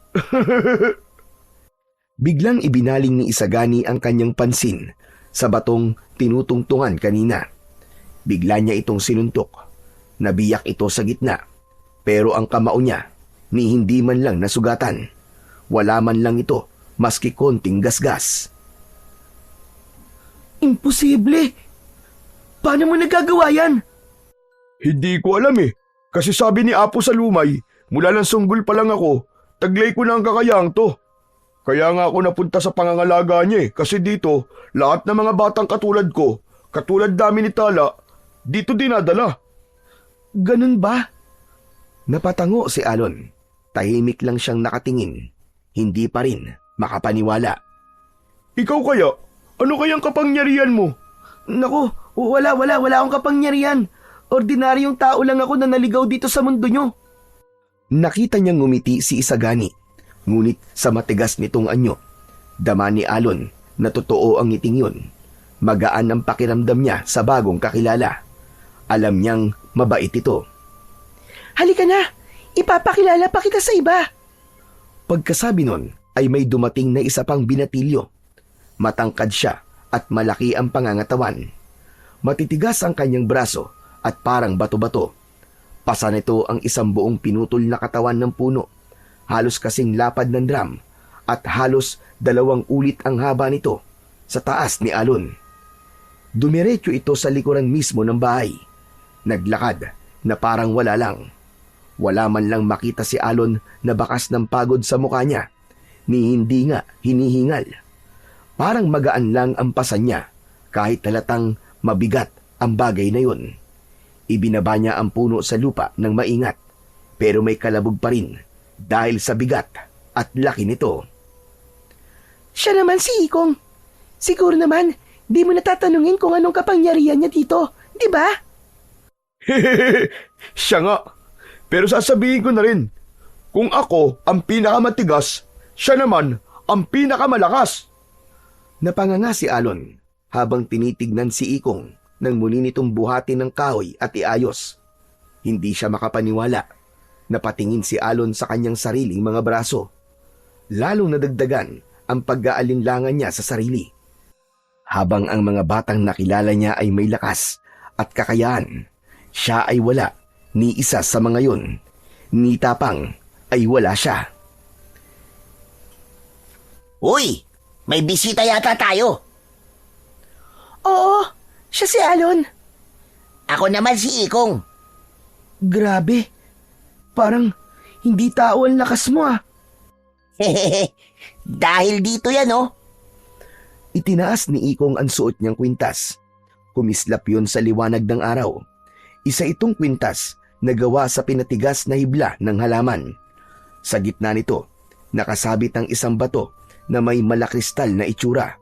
Biglang ibinaling ni Isagani ang kanyang pansin sa batong tinutungtungan kanina. Bigla niya itong sinuntok. Nabiyak ito sa gitna. Pero ang kamao niya, ni hindi man lang nasugatan. Wala man lang ito, maski konting gasgas. Imposible. Paano mo nagagawa yan? Hindi ko alam eh. Kasi sabi ni Apo sa lumay, mula lang sunggol pa lang ako, taglay ko na ang kakayang to. Kaya nga ako napunta sa pangangalaga niya eh, kasi dito, lahat ng mga batang katulad ko, katulad namin ni Tala, dito dinadala. Ganun ba? Napatango si Alon. Tahimik lang siyang nakatingin. Hindi pa rin makapaniwala. Ikaw kaya? Ano kayang kapangyarihan mo? Naku, wala akong kapangyarihan. Ordinaryong tao lang ako na naligaw dito sa mundo nyo. Nakita niyang ngumiti si Isagani. Ngunit sa matigas nitong anyo, dama ni Alon na totoo ang ngiting yun. Magaan ang pakiramdam niya sa bagong kakilala. Alam niyang mabait ito. Halika na, ipapakilala pa kita sa iba. Pagkasabi nun ay may dumating na isa pang binatilyo Matangkad siya at malaki ang pangangatawan. Matitigas ang kanyang braso at parang bato-bato. Pasa nito ang isang buong pinutol na katawan ng puno, halos kasing lapad ng drum, at halos 2 ulit ang haba nito sa taas ni Alon. Dumiretso ito sa likuran mismo ng bahay. Naglakad na parang wala lang. Wala man lang makita si Alon na bakas ng pagod sa mukha niya, ni hindi nga hinihingal. Parang magaan lang ang pasa niya kahit talatang mabigat ang bagay na yun. Ibinaba niya ang puno sa lupa ng maingat, pero may kalabog pa rin dahil sa bigat at laki nito. Siya naman si Ikong. Siguro naman, di mo natatanungin kung anong kapangyarihan niya dito, di ba? Siya nga. Pero sasabihin ko na rin, kung ako ang pinakamatigas, siya naman ang pinakamalakas. Napanganga si Alon habang tinitignan si Ikong nang muli nitong buhatin ng kahoy at iayos. Hindi siya makapaniwala. Napatingin si Alon sa kanyang sariling mga braso. Lalong nadagdagan ang pag-aalinlangan niya sa sarili. Habang ang mga batang nakilala niya ay may lakas at kakayahan, siya ay wala ni isa sa mga yun. Ni tapang ay wala siya. Uy! May bisita yata tayo. Oo, siya si Alon. Ako naman si Ikong. Grabe, parang hindi tao ang lakas mo ah. Dahil dito yan, oh. Itinaas ni Ikong ang suot niyang kwintas. Kumislap yun sa liwanag ng araw. Isa itong kwintas na gawa sa pinatigas na hibla ng halaman. Sa gitna nito, nakasabit ang isang bato na may malakristal na itsura.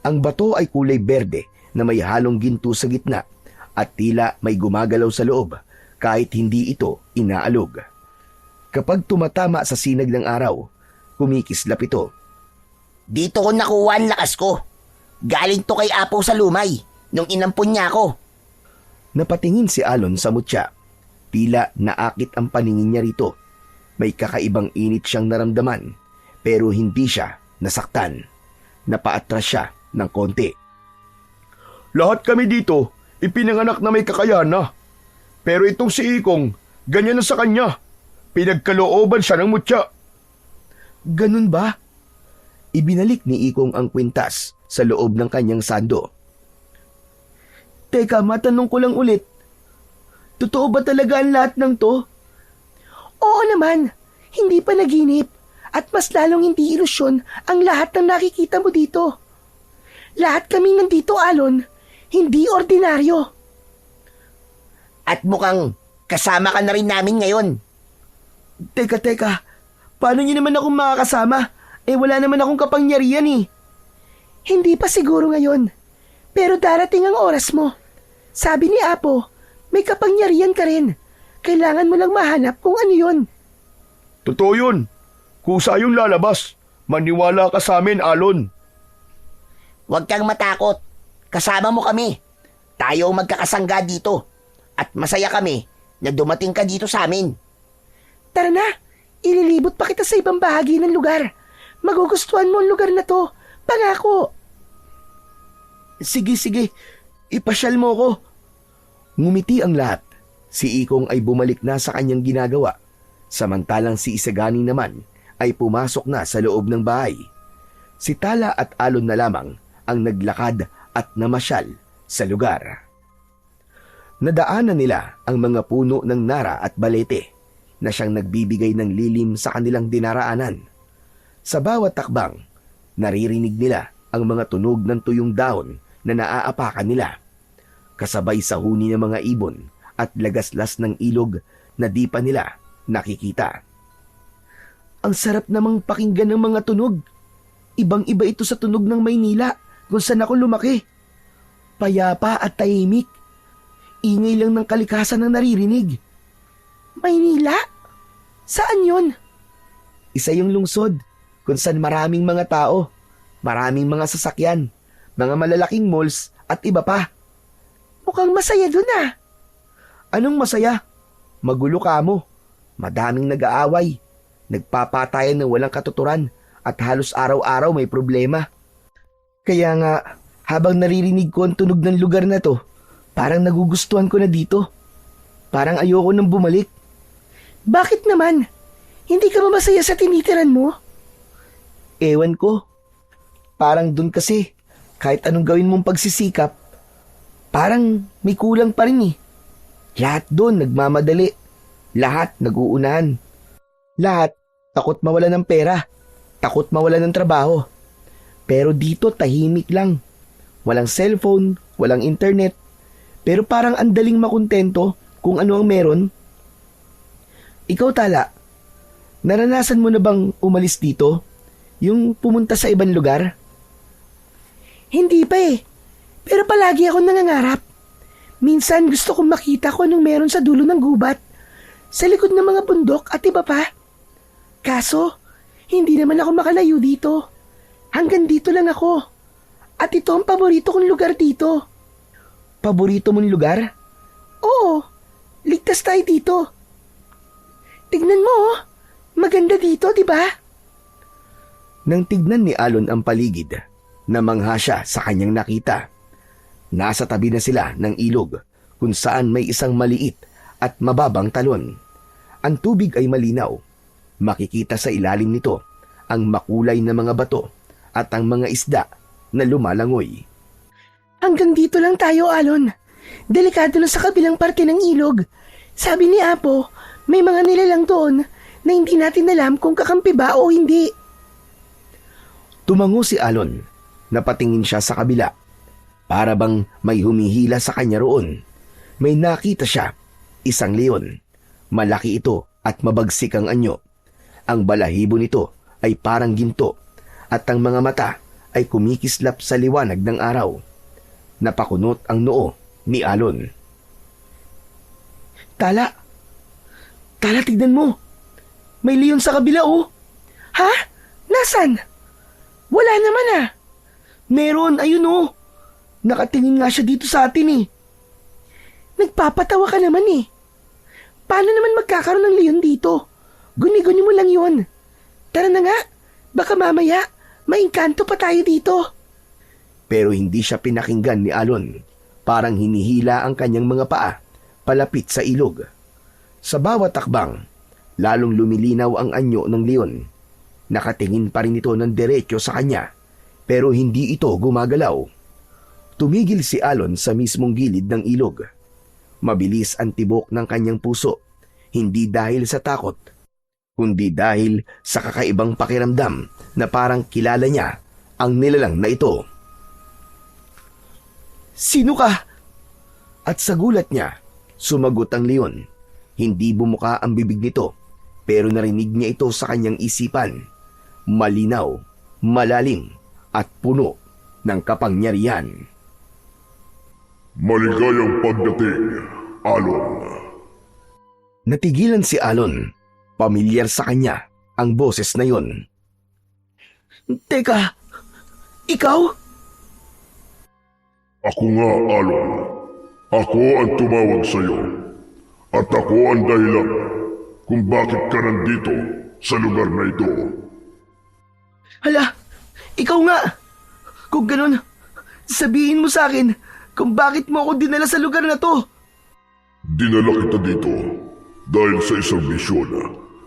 Ang bato ay kulay berde na may halong ginto sa gitna at tila may gumagalaw sa loob kahit hindi ito inaalog. Kapag tumatama sa sinag ng araw, kumikislap ito. Dito ko nakuha ang lakas ko. Galing to kay Apo sa Lumay, nung inampon niya ako. Napatingin si Alon sa mutya. Tila naakit ang paningin niya rito. May kakaibang init siyang naramdaman, pero hindi siya nasaktan. Napaatras siya ng konti. Lahat kami dito, ipinanganak na may kakayahan na. Pero itong si Ikong, ganyan na sa kanya. Pinagkalooban siya ng mutya. Ganun ba? Ibinalik ni Ikong ang kwintas sa loob ng kanyang sando. Teka, matanong ko lang ulit. Totoo ba talaga ang lahat ng to? Oo naman, hindi pa naginip. At mas lalong hindi ilusyon ang lahat ng nakikita mo dito. Lahat kaming nandito, Alon, hindi ordinaryo. At mukhang kasama ka na rin namin ngayon. Teka, paano niyo naman akong makakasama? Wala naman akong kapangyarihan eh. Hindi pa siguro ngayon, pero darating ang oras mo. Sabi ni Apo, may kapangyarihan ka rin. Kailangan mo lang mahanap kung ano yun. Totoo yun. Kusa yung lalabas. Maniwala ka sa amin, Alon. Huwag kang matakot. Kasama mo kami. Tayo ang magkakasangga dito. At masaya kami na dumating ka dito sa amin. Tara na, ililibot pa kita sa ibang bahagi ng lugar. Magugustuhan mo ang lugar na to. Pangako. Sige, ipasyal mo ko. Ngumiti ang lahat. Si Ikong ay bumalik na sa kanyang ginagawa. Samantalang si Isagani naman ay pumasok na sa loob ng bahay. Si Tala at Alon na lamang ang naglakad at namasyal sa lugar. Nadaanan nila ang mga puno ng nara at balete na siyang nagbibigay ng lilim sa kanilang dinaraanan. Sa bawat takbang, naririnig nila ang mga tunog ng tuyong dahon na naaapakan nila. Kasabay sa huni ng mga ibon at lagaslas ng ilog na di pa nila nakikita. Ang sarap namang pakinggan ng mga tunog. Ibang-iba ito sa tunog ng Maynila kung saan ako lumaki. Payapa at tahimik. Ingay lang ng kalikasan ang naririnig. Maynila? Saan yun? Isa yung lungsod kung saan maraming mga tao, maraming mga sasakyan, mga malalaking malls at iba pa. Mukhang masaya dun ah. Anong masaya? Magulo ka mo. Madaming nag-aaway. Nagpapatayan ng walang katuturan at halos araw-araw may problema. Kaya nga, habang naririnig ko ang tunog ng lugar na to, parang nagugustuhan ko na dito. Parang ayoko nang bumalik. Bakit naman? Hindi ka ba masaya sa tinitiran mo? Ewan ko. Parang dun kasi, kahit anong gawin mong pagsisikap, parang may kulang pa rin eh. Lahat dun nagmamadali. Lahat nag-uunahan. Lahat takot mawalan ng pera. Takot mawalan ng trabaho. Pero dito tahimik lang. Walang cellphone, walang internet. Pero parang andaling makontento kung ano ang meron. Ikaw, Tala, naranasan mo na bang umalis dito? Yung pumunta sa ibang lugar? Hindi pa eh. Pero palagi akong nangangarap. Minsan gusto kong makita kung anong meron sa dulo ng gubat, sa likod ng mga bundok at iba pa. Kaso, hindi naman ako makalayo dito. Hanggang dito lang ako. At ito ang paborito kong lugar dito. Paborito mong lugar? Oo, ligtas tayo dito. Tignan mo, oh. Maganda dito, di ba? Nang tignan ni Alon ang paligid, namangha siya sa kanyang nakita. Nasa tabi na sila ng ilog kung saan may isang maliit at mababang talon. Ang tubig ay malinaw. Makikita sa ilalim nito ang makulay na mga bato at ang mga isda na lumalangoy. Hanggang dito lang tayo, Alon. Delikado na sa kabilang parte ng ilog. Sabi ni Apo, may mga nilalang doon na hindi natin alam kung kakampi ba o hindi. Tumango si Alon. Napatingin siya sa kabila. Para bang may humihila sa kanya roon. May nakita siya, isang leon. Malaki ito at mabagsik ang anyo. Ang balahibo nito ay parang ginto at ang mga mata ay kumikislap sa liwanag ng araw. Napakunot ang noo ni Alon. Tala, tignan mo. May leon sa kabila, oh. Ha? Nasaan? Wala naman ah. Meron, ayun oh. Nakatingin nga siya dito sa atin eh. Nagpapatawa ka naman eh. Paano naman magkakaroon ng leon dito? Guni-guni mo lang yun. Tara na nga, baka mamaya maingkanto pa tayo dito. Pero hindi siya pinakinggan ni Alon. Parang hinihila ang kanyang mga paa palapit sa ilog. Sa bawat takbang, lalong lumilinaw ang anyo ng leon. Nakatingin pa rin ito ng diretso sa kanya, pero hindi ito gumagalaw. Tumigil si Alon sa mismong gilid ng ilog. Mabilis ang tibok ng kanyang puso, hindi dahil sa takot, kundi dahil sa kakaibang pakiramdam na parang kilala niya ang nilalang na ito. Sino ka? At sa gulat niya, sumagot ang leon. Hindi bumuka ang bibig nito, pero narinig niya ito sa kanyang isipan. Malinaw, malalim, at puno ng kapangyarihan. Maligayang pagdating, Alon. Natigilan si Alon. Pamilyar sa kanya ang boses na yon. Teka, ikaw? Ako nga, Alon. Ako ang tumawag sa'yo. At ako ang dahilan kung bakit ka nandito sa lugar na ito. Hala, ikaw nga. Kung ganun, sabihin mo sa akin kung bakit mo ako dinala sa lugar na to. Dinala kita dito dahil sa isang misyon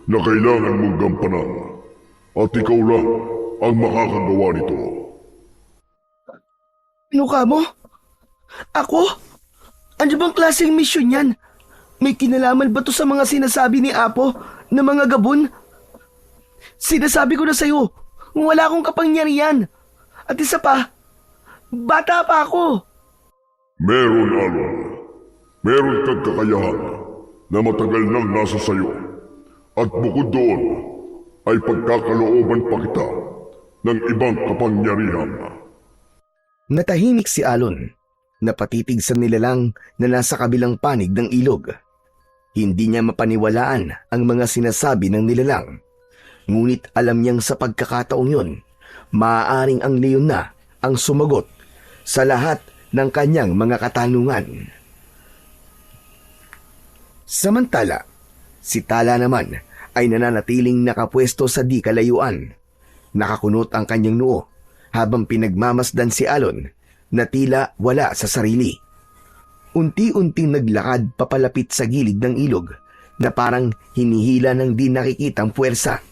na kailangan mong gampanan. At ikaw lang ang makakagawa nito. Ano ka mo? Ako? Ano bang klaseng misyon yan? May kinalaman ba to sa mga sinasabi ni Apo na mga gabon? Sinasabi ko na sa'yo, wala akong kapangyarihan. At isa pa, bata pa ako. Meron, Alon. Meron kang kakayahan na matagal nang nasa sayo. At bukod doon, ay pagkakalooban pa kita ng ibang kapangyarihan. Natahimik si Alon. Napatitig sa nilalang na nasa kabilang panig ng ilog. Hindi niya mapaniwalaan ang mga sinasabi ng nilalang. Ngunit alam niyang sa pagkakataong yun, maaaring ang leon na ang sumagot sa lahat ng kanyang mga katanungan. Samantala, si Tala naman ay nananatiling nakapwesto sa di kalayuan. Nakakunot ang kanyang noo habang pinagmamasdan si Alon na tila wala sa sarili. Unti-unting naglakad papalapit sa gilid ng ilog na parang hinihila ng di nakikitang puwersa.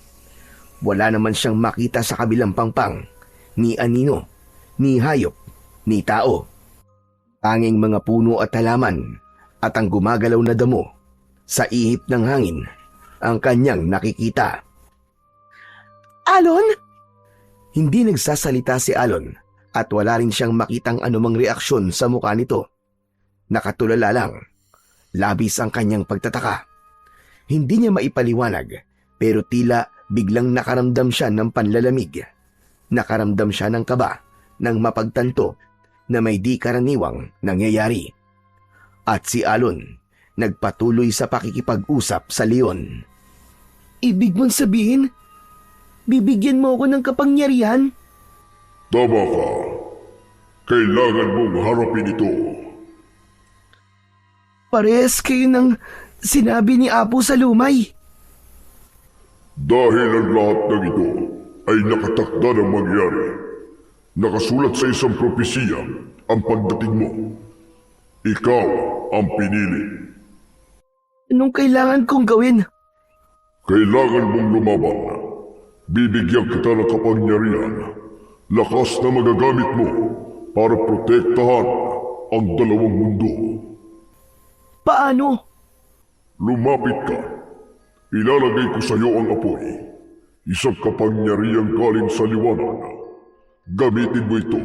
Wala naman siyang makita sa kabilang pangpang, ni anino, ni hayop, ni tao. Tanging mga puno at halaman at ang gumagalaw na damo sa ihip ng hangin ang kanyang nakikita. Alon? Hindi nagsasalita si Alon at wala rin siyang makitang anumang reaksyon sa mukha nito. Nakatulala lang, labis ang kanyang pagtataka. Hindi niya maipaliwanag pero tila biglang nakaramdam siya ng panlalamig. Nakaramdam siya ng kaba nang mapagtanto na may di karaniwang nangyayari. At si Alon nagpatuloy sa pakikipag-usap sa leon. Ibig mong sabihin, bibigyan mo ako ng kapangyarihan? Tama ka. Kailangan mong harapin ito. Parehas kayo ng sinabi ni Apo sa lumay. Dahil ang lahat ng ito ay nakatakda ng mangyari. Nakasulat sa isang propesiya ang pagdating mo. Ikaw ang pinili. Anong kailangan kong gawin? Kailangan mong lumaban. Bibigyan kita ng kapangyarihan. Lakas na magagamit mo para protektahan ang dalawang mundo. Paano? Lumapit ka. Ilalagay ko sa iyo ang apoy. Isang kapangyarihang galing sa liwanag. Gamitin mo ito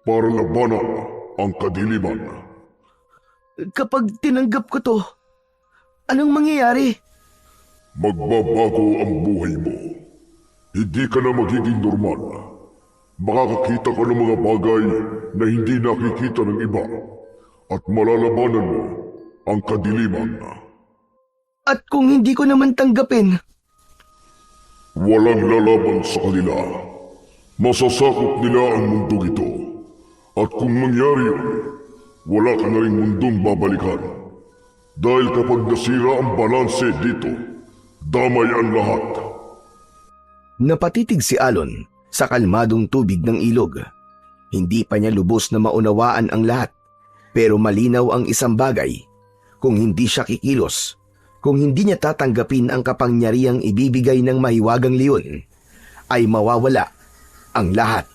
para labanan ang kadiliman. Kapag tinanggap ko to, anong mangyayari? Magbabago ang buhay mo. Hindi ka na magiging normal. Makakakita ka ng mga bagay na hindi nakikita ng iba at malalabanan mo ang kadiliman. At kung hindi ko naman tanggapin? Walang lalaban sa kanila. Masasakop nila ang mundong ito. At kung mangyari yun, wala ka na rin mundong babalikan. Dahil kapag nasira ang balanse dito, damay ang lahat. Napatitig si Alon sa kalmadong tubig ng ilog. Hindi pa niya lubos na maunawaan ang lahat, pero malinaw ang isang bagay. Kung hindi siya kikilos, kung hindi niya tatanggapin ang kapangyarihang ibibigay ng mahiwagang leon, ay mawawala ang lahat.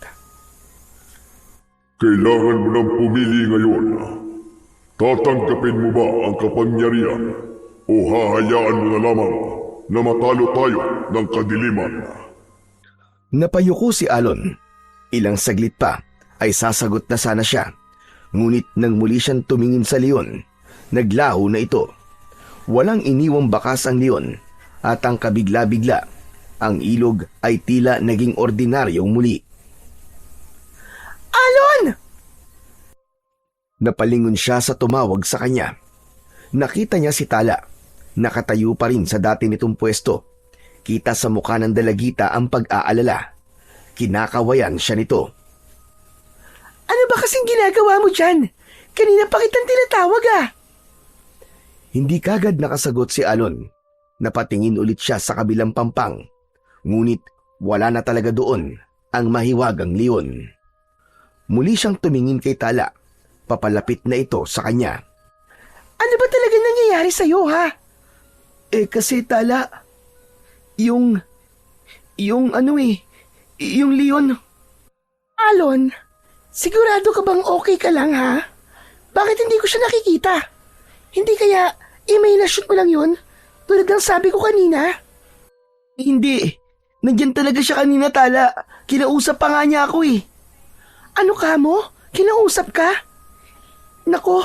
Kailangan mo nang pumili ngayon. Tatanggapin mo ba ang kapangyarihan o hahayaan mo na lamang na matalo tayo ng kadiliman? Napayuko si Alon. Ilang saglit pa ay sasagot na sana siya. Ngunit nang muli siyang tumingin sa leon, naglaho na ito. Walang iniwang bakas ang leon at ang kabigla-bigla, ang ilog ay tila naging ordinaryong muli. Alon! Napalingon siya sa tumawag sa kanya. Nakita niya si Tala. Nakatayo pa rin sa dati nitong pwesto. Kita sa mukha ng dalagita ang pag-aalala. Kinakawayan siya nito. Ano ba kasing ginagawa mo dyan? Kanina pa kitang tinatawag ah. Hindi kagad nakasagot si Alon. Napatingin ulit siya sa kabilang pampang. Ngunit wala na talaga doon ang mahiwagang leon. Muli siyang tumingin kay Tala. Papalapit na ito sa kanya. Ano ba talaga nangyayari sa'yo ha? Kasi Tala, yung leon. Alon, sigurado ka bang okay ka lang ha? Bakit hindi ko siya nakikita? Hindi kaya imahinasyon mo lang yun? Tulad ng sabi ko kanina? Hindi. Nandyan talaga siya kanina, Tala. Kinausap pa nga niya ako eh. Ano ka mo? Kinausap ka? Nako,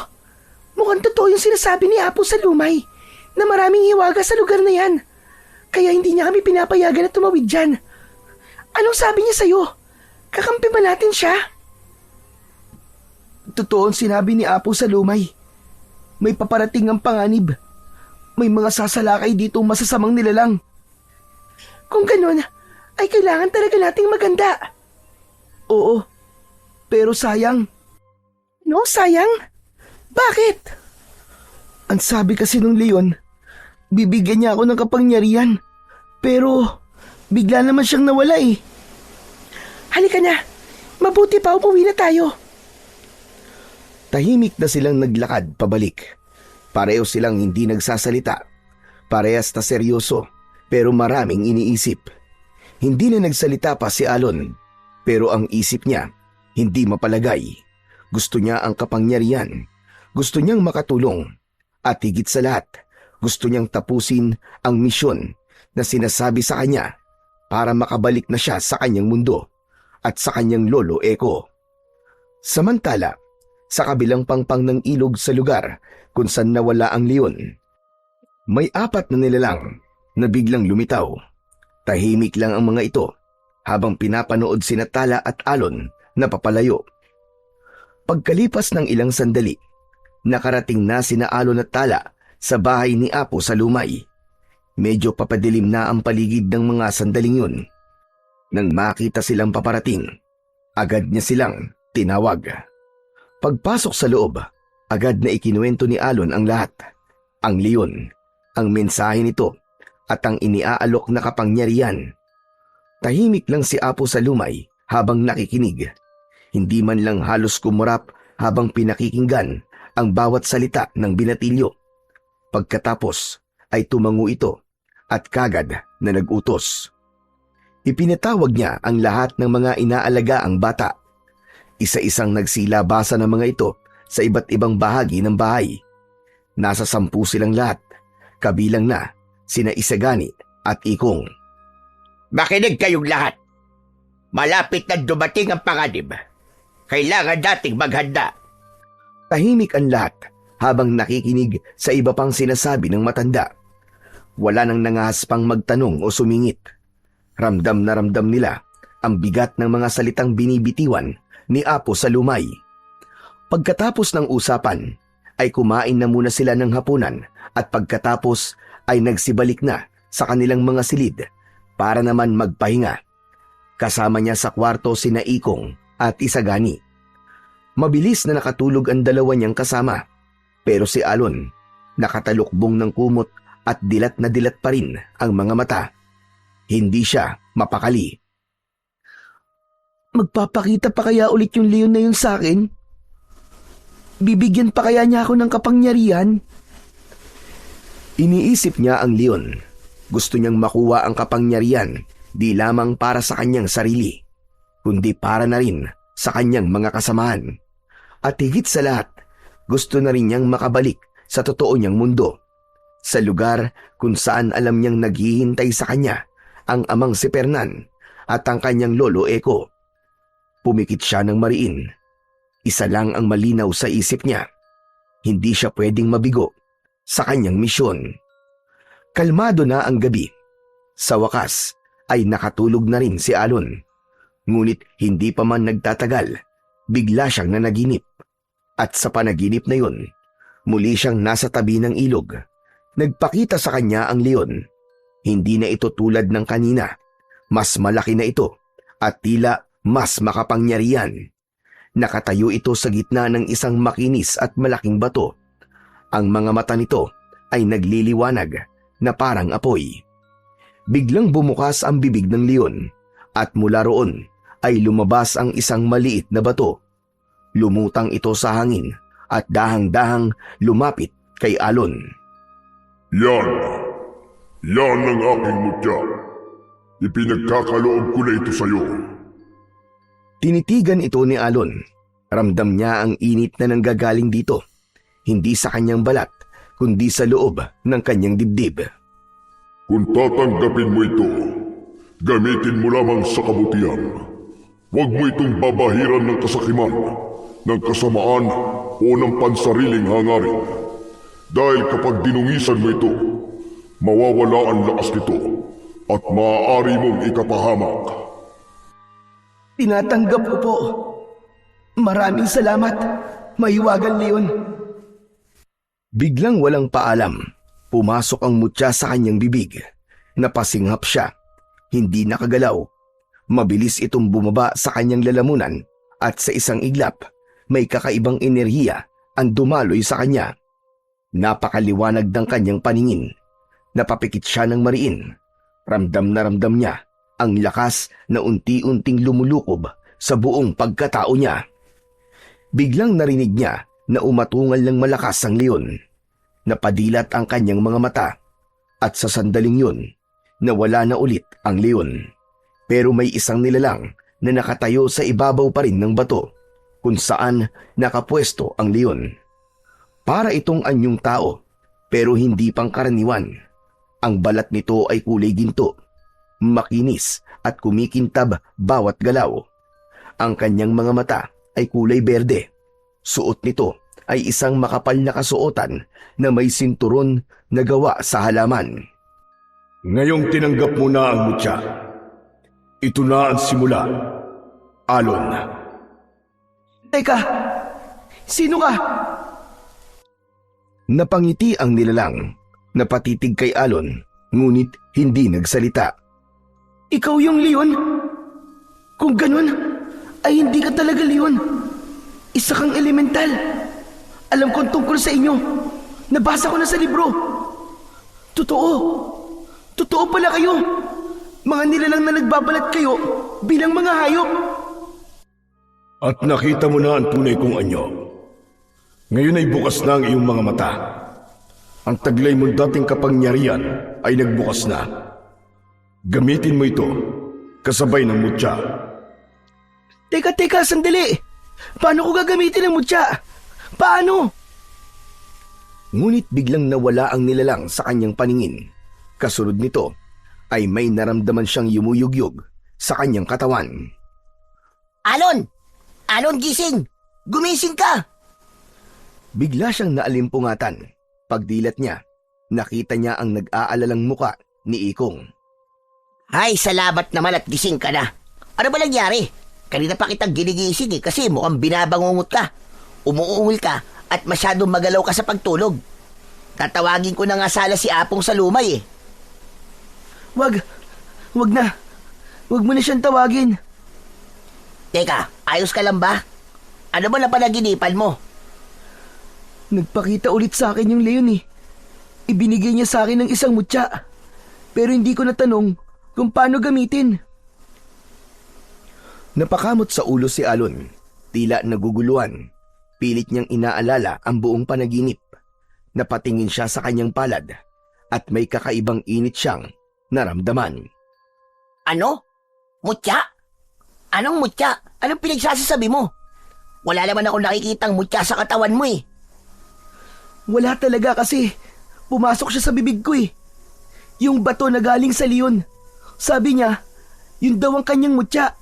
mukhang totoo yung sinasabi ni Apo sa lumay na maraming hiwaga sa lugar na yan. Kaya hindi niya kami pinapayagan na tumawid dyan. Anong sabi niya sa'yo? Kakampi ba natin siya? Totoo ang sinabi ni Apo sa lumay. May paparating ang panganib. May mga sasalakay dito masasamang nilalang. Kung ganun, ay kailangan talaga nating maganda. Oo, pero sayang. No, sayang? Bakit? Ang sabi kasi nung leon, bibigyan niya ako ng kapangyarihan. Pero bigla naman siyang nawala eh. Halika na, Mabuti pa umuwi na tayo. Tahimik na silang naglakad pabalik. Pareho silang hindi nagsasalita. Parehas na seryoso, pero maraming iniisip. Hindi na nagsalita pa si Alon, pero ang isip niya, hindi mapalagay. Gusto niya ang kapangyarihan. Gusto niyang makatulong. At higit sa lahat, gusto niyang tapusin ang misyon na sinasabi sa kanya para makabalik na siya sa kanyang mundo at sa kanyang lolo Eko. Samantala, sa kabilang pangpang ng ilog sa lugar kung saan nawala ang leon, may 4 na nilalang na biglang lumitaw. Tahimik lang ang mga ito habang pinapanood sina Tala at Alon na papalayo. Pagkalipas ng ilang sandali, nakarating na sina Alon at Tala sa bahay ni Apo sa Lumay. Medyo papadilim na ang paligid ng mga sandaling yun. Nang makita silang paparating, agad niya silang tinawag. Pagpasok sa loob, agad na ikinuwento ni Alon ang lahat. Ang leon, ang mensahe nito, at ang iniaalok na kapangyarihan. Tahimik lang si Apo sa Lumay habang nakikinig. Hindi man lang halos kumurap habang pinakikinggan ang bawat salita ng binatilyo. Pagkatapos ay tumango ito at kagad na nag-utos. Ipinatawag niya ang lahat ng mga inaalagaang bata. Isa-isang nagsilabasa ng mga ito sa iba't ibang bahagi ng bahay. Nasa 10 silang lahat, kabilang na sina Isagani at Ikong. Makinig kayong lahat. Malapit na dumating ang panganib. Kailangan nating maghanda. Tahimik ang lahat habang nakikinig sa iba pang sinasabi ng matanda. Wala nang nangahaspang magtanong o sumingit. Ramdam na ramdam nila ang bigat ng mga salitang binibitiwan ni Apo sa Lumay. Pagkatapos ng usapan, ay kumain na muna sila ng hapunan at pagkatapos ay nagsibalik na sa kanilang mga silid para naman magpahinga. Kasama niya sa kwarto sina Ikong at Isagani. Mabilis na nakatulog ang dalawa niyang kasama, pero si Alon nakatalukbong ng kumot at dilat na dilat pa rin ang mga mata. Hindi siya mapakali. Magpapakita pa kaya ulit yung leon na yun sa akin? Bibigyan pa kaya niya ako ng kapangyarihan? Iniisip niya ang leon. Gusto niyang makuha ang kapangyarihan di lamang para sa kanyang sarili, kundi para na rin sa kanyang mga kasamahan. At higit sa lahat, gusto na rin niyang makabalik sa totoo niyang mundo, sa lugar kung saan alam niyang naghihintay sa kanya ang amang si Fernan at ang kanyang lolo Eko. Pumikit siya ng mariin. Isa lang ang malinaw sa isip niya. Hindi siya pwedeng mabigo sa kanyang misyon. Kalmado na ang gabi. Sa wakas ay nakatulog na rin si Alon. Ngunit hindi pa man nagtatagal, bigla siyang nanaginip. At sa panaginip na yun, muli siyang nasa tabi ng ilog. Nagpakita sa kanya ang leon. Hindi na ito tulad ng kanina. Mas malaki na ito at tila mas makapangyarihan. Nakatayo ito sa gitna ng isang makinis at malaking bato. Ang mga mata nito ay nagliliwanag na parang apoy. Biglang bumukas ang bibig ng leon at mula roon ay lumabas ang isang maliit na bato. Lumutang ito sa hangin at dahang-dahang lumapit kay Alon. Yan! Yan ang aking mutya. Ipinagkakaloob ko na ito sa'yo. Tinitigan ito ni Alon. Ramdam niya ang init na nanggagaling dito. Hindi sa kanyang balat, kundi sa loob ng kanyang dibdib. Kung tatanggapin mo ito, gamitin mo lamang sa kabutihan. Huwag mo itong babahiran ng kasakiman, ng kasamaan o ng pansariling hangarin. Dahil kapag dinungisan mo ito, mawawala ang lakas nito at maaari mong ikapahamak. Tinatanggap ko po. Maraming salamat, Mahiwagang Leon. Biglang walang paalam, pumasok ang mutya sa kanyang bibig. Napasinghap siya, hindi nakagalaw. Mabilis itong bumaba sa kanyang lalamunan at sa isang iglap, may kakaibang enerhiya ang dumaloy sa kanya. Napakaliwanag ng kanyang paningin. Napapikit siya ng mariin. Ramdam na ramdam niya ang lakas na unti-unting lumulukob sa buong pagkatao niya. Biglang narinig niya na umatungal ng malakas ang leon. Napadilat ang kanyang mga mata at sa sandaling yun, nawala na ulit ang leon. Pero may isang nilalang na nakatayo sa ibabaw pa rin ng bato kung saan nakapwesto ang leon. Para itong anyong tao pero hindi pangkaraniwan. Ang balat nito ay kulay ginto, makinis at kumikintab bawat galaw. Ang kanyang mga mata ay kulay berde. Suot nito ay isang makapal na kasuotan na may sinturon na gawa sa halaman. Ngayong tinanggap mo na ang mutya, ito na ang simula, Alon. Teka, sino ka? Napangiti ang nilalang, napatitig kay Alon, ngunit hindi nagsalita. Ikaw yung leon? Kung ganun, ay hindi ka talaga leon. Isa kang elemental. Alam kong tungkol sa inyo. Nabasa ko na sa libro. Totoo. Totoo pala kayo. Mga nilalang na nagbabalat kayo bilang mga hayop. At nakita mo na ang tunay kong anyo. Ngayon ay bukas na ang iyong mga mata. Ang taglay mong dating kapangyarihan ay nagbukas na. Gamitin mo ito, kasabay ng mutya. Teka, sandali. Paano ko gagamitin ang mutya? Paano? Ngunit biglang nawala ang nilalang sa kanyang paningin. Kasunod nito ay may naramdaman siyang yumuyugyug sa kanyang katawan. Alon! Alon, gising! Gumising ka! Bigla siyang naalimpungatan. Pagdilat niya, nakita niya ang nag-aalalang muka ni Ikong. Ay, salamat naman at gising ka na. Ano ba nangyari? Kanina pa kitang ginigising kasi mukhang binabangungot ka. Umuungol ka at masyadong magalaw ka sa pagtulog. Tatawagin ko na nga sala si Apong sa lumay. Wag na. Wag mo na siyang tawagin. Teka, ayos ka lang ba? Ano ba na panaginipan mo? Nagpakita ulit sa akin yung leon eh. Ibinigay niya sa akin ng isang mutya. Pero hindi ko natanong kung paano gamitin. Napakamot sa ulo si Alon. Tila naguguluhan. Pilit niyang inaalala ang buong panaginip. Napatingin siya sa kanyang palad at may kakaibang init siyang naramdaman. Ano? Mutya? Anong mutya? Anong pinagsasasabi mo? Wala naman ako nakikitang mutya sa katawan mo eh. Wala talaga kasi pumasok siya sa bibig ko eh. Yung bato na galing sa leon. Sabi niya, yun daw ang kanyang mutya.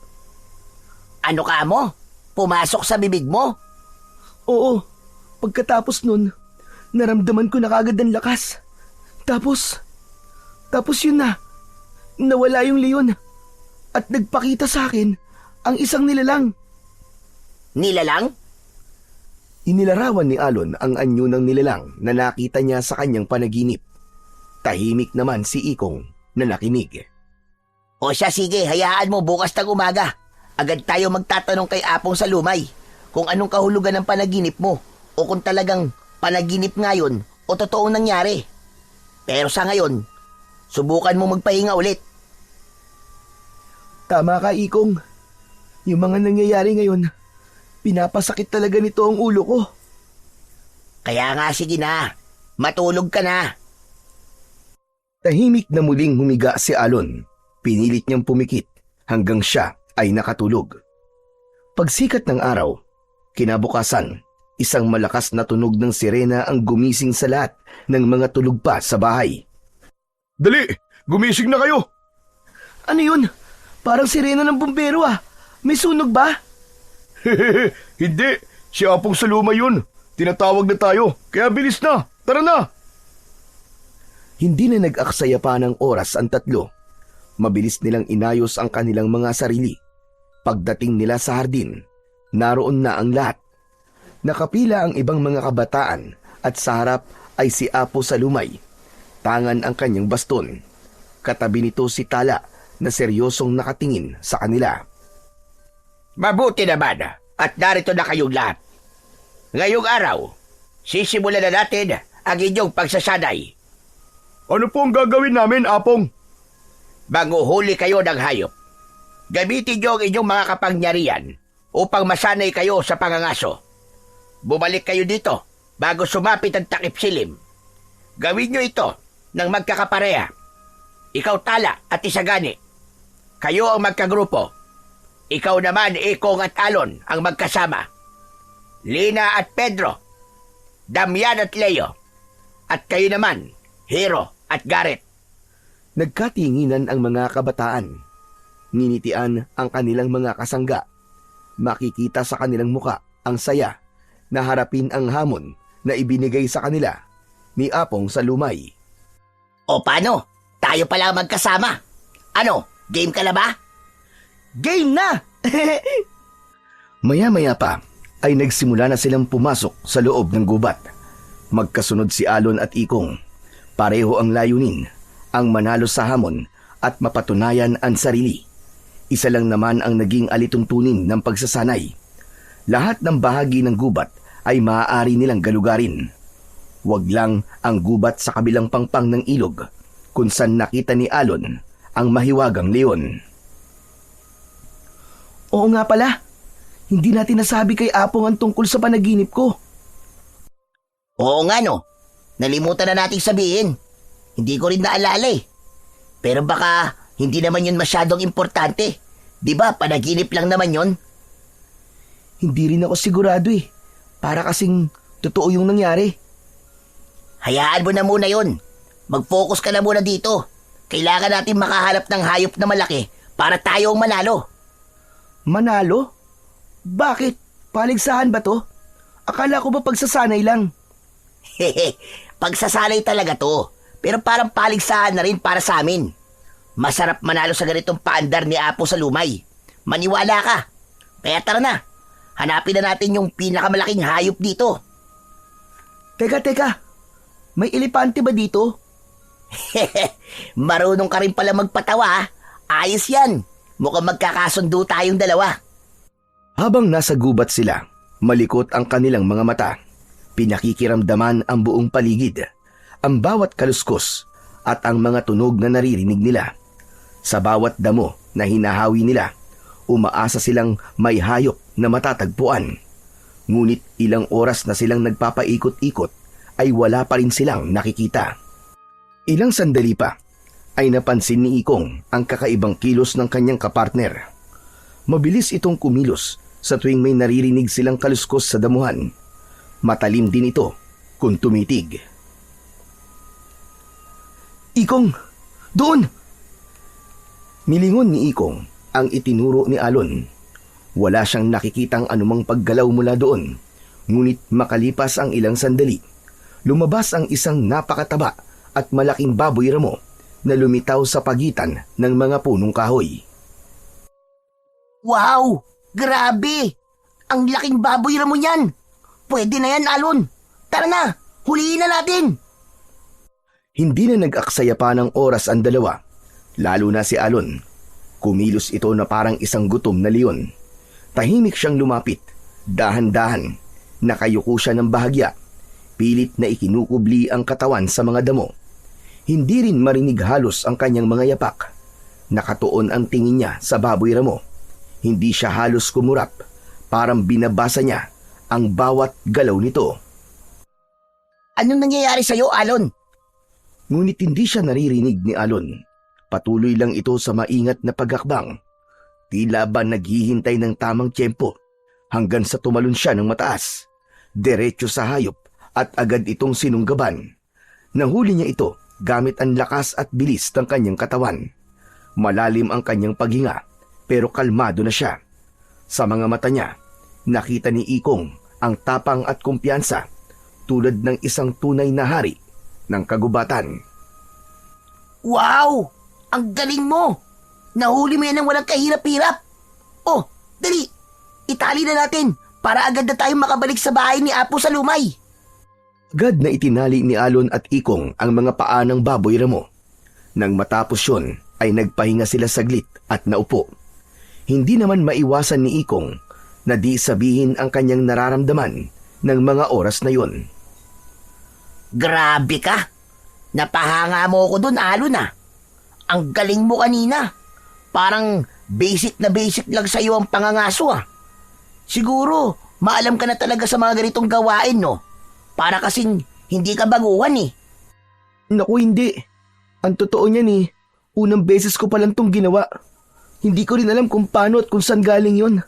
Ano ka mo? Pumasok sa bibig mo? Oo, pagkatapos nun, naramdaman ko na kagad ang lakas. Tapos yun na, nawala yung leon. At nagpakita sa akin ang isang nilalang. Nilalang? Inilarawan ni Alon ang anyo ng nilalang na nakita niya sa kanyang panaginip. Tahimik naman si Ikong na nakinig. O siya, sige, hayaan mo bukas ng umaga. Agad tayo magtatanong kay Apong sa lumay kung anong kahulugan ng panaginip mo o kung talagang panaginip ngayon o totoong nangyari. Pero sa ngayon, subukan mo magpahinga ulit. Tama ka, Ikong. Yung mga nangyayari ngayon, pinapasakit talaga nito ang ulo ko. Kaya nga, sige na. Matulog ka na. Tahimik na muling humiga si Alon. Pinilit niyang pumikit hanggang siya ay nakatulog. Pagsikat ng araw, kinabukasan, isang malakas na tunog ng sirena ang gumising sa lahat ng mga tulog pa sa bahay. Dali! Gumising na kayo! Ano yun? Parang sirena ng bumbero ah. May sunog ba? Hindi! Si Apong sa luma yun! Tinatawag na tayo, kaya bilis na! Tara na! Hindi na nag-aksaya pa ng oras ang tatlo. Mabilis nilang inayos ang kanilang mga sarili. Pagdating nila sa hardin, naroon na ang lahat. Nakapila ang ibang mga kabataan at sa harap ay si Apo sa lumay. Tangan ang kanyang baston. Katabi nito si Tala na seryosong nakatingin sa kanila. Mabuti naman at narito na kayong lahat. Ngayong araw, sisimulan na natin ang inyong pagsasanay. Ano po ang gagawin namin, Apong? Manguhuli kayo ng hayop. Gamitin niyo ang inyong mga kapangyarihan upang masanay kayo sa pangangaso. Bumalik kayo dito bago sumapit ang takip silim. Gawin niyo ito ng magkakapareha. Ikaw Tala at Isagani. Kayo ang magkagrupo. Ikaw naman, Ikong at Alon, ang magkasama. Lina at Pedro. Damian at Leo. At kayo naman, Hero at Garrett. Nagkatinginan ang mga kabataan. Nginitian ang kanilang mga kasangga. Makikita sa kanilang muka ang saya na harapin ang hamon na ibinigay sa kanila ni Apong sa Lumay. O paano? Tayo pala magkasama. Ano, game ka na ba? Game na! Maya-maya pa ay nagsimula na silang pumasok sa loob ng gubat. Magkasunod si Alon at Ikong. Pareho ang layunin, ang manalo sa hamon at mapatunayan ang sarili. Isa lang naman ang naging alituntunin ng pagsasanay. Lahat ng bahagi ng gubat ay maaari nilang galugarin. Huwag lang ang gubat sa kabilang pangpang ng ilog, kung saan nakita ni Alon ang mahiwagang leon. Oo nga pala. Hindi natin nasabi kay Apong ang tungkol sa panaginip ko. Oo nga no. Nalimutan na nating sabihin. Hindi ko rin naalala eh. Pero baka hindi naman yun masyadong importante. Di ba panaginip lang naman yun? Hindi rin ako sigurado eh. Para kasing totoo yung nangyari. Hayaan mo na muna yun. Mag-focus ka na muna dito. Kailangan natin makahanap ng hayop na malaki para tayo ang manalo. Manalo? Bakit? Paligsahan ba to? Akala ko ba pagsasanay lang? Hehe, pagsasanay talaga to. Pero parang paligsahan na rin para sa amin. Masarap manalo sa ganitong paandar ni Apo sa Lumay. Maniwala ka. Kaya tara na. Hanapin na natin yung pinakamalaking hayop dito. Teka. May elepante ba dito? Marunong ka rin pala magpatawa ha. Ayos yan. Mukhang magkakasundo tayong dalawa. Habang nasa gubat sila, malikot ang kanilang mga mata. Pinakikiramdaman ang buong paligid, ang bawat kaluskos at ang mga tunog na naririnig nila. Sa bawat damo na hinahawi nila, umaasa silang may hayop na matatagpuan. Ngunit ilang oras na silang nagpapaikot-ikot ay wala pa rin silang nakikita. Ilang sandali pa ay napansin ni Ikong ang kakaibang kilos ng kanyang kapartner. Mabilis itong kumilos sa tuwing may naririnig silang kaluskos sa damuhan. Matalim din ito kung tumitig. Ikong! Doon! Nilingon ni Ikong ang itinuro ni Alon. Wala siyang nakikitang anumang paggalaw mula doon. Ngunit makalipas ang ilang sandali, lumabas ang isang napakataba at malaking baboy ramo na lumitaw sa pagitan ng mga punong kahoy. Wow! Grabe! Ang laking baboy ramo yan! Pwede na yan, Alon! Tara na! Huliin na natin! Hindi na nag-aksaya pa ng oras ang dalawa, lalo na si Alon. Kumilos ito na parang isang gutom na leon. Tahimik siyang lumapit, dahan-dahan, nakayuko siya ng bahagya, pilit na ikinukubli ang katawan sa mga damo. Hindi rin marinig halos ang kanyang mga yapak. Nakatuon ang tingin niya sa baboy ramo. Hindi siya halos kumurap, parang binabasa niya ang bawat galaw nito. Anong nangyayari sa'yo, Alon? Ngunit hindi siya naririnig ni Alon. Patuloy lang ito sa maingat na paghakbang. Tila ba naghihintay ng tamang tiyempo hanggang sa tumalon siya ng mataas. Diretso sa hayop at agad itong sinunggaban. Nahuli niya ito gamit ang lakas at bilis ng kanyang katawan. Malalim ang kanyang paghinga pero kalmado na siya. Sa mga mata niya, nakita ni Ikong ang tapang at kumpiyansa tulad ng isang tunay na hari ng kagubatan. Wow! Ang galing mo! Nahuli mo yan ng walang kahirap-hirap. Oh, dali! Itali na natin para agad na tayong makabalik sa bahay ni Apo sa Lumay. Agad na itinali ni Alon at Ikong ang mga paa ng baboy ramo. Nang matapos yun, ay nagpahinga sila saglit at naupo. Hindi naman maiwasan ni Ikong na di sabihin ang kanyang nararamdaman ng mga oras na yun. Grabe ka! Napahanga mo ko dun, Alon ah. Ang galing mo kanina. Parang basic na basic lang sa'yo ang pangangaso ah. Siguro, maalam ka na talaga sa mga ganitong gawain, no? Para kasing hindi ka baguhan eh. Naku, hindi. Ang totoo niyan unang beses ko palang tong ginawa. Hindi ko rin alam kung paano at kung saan galing yon.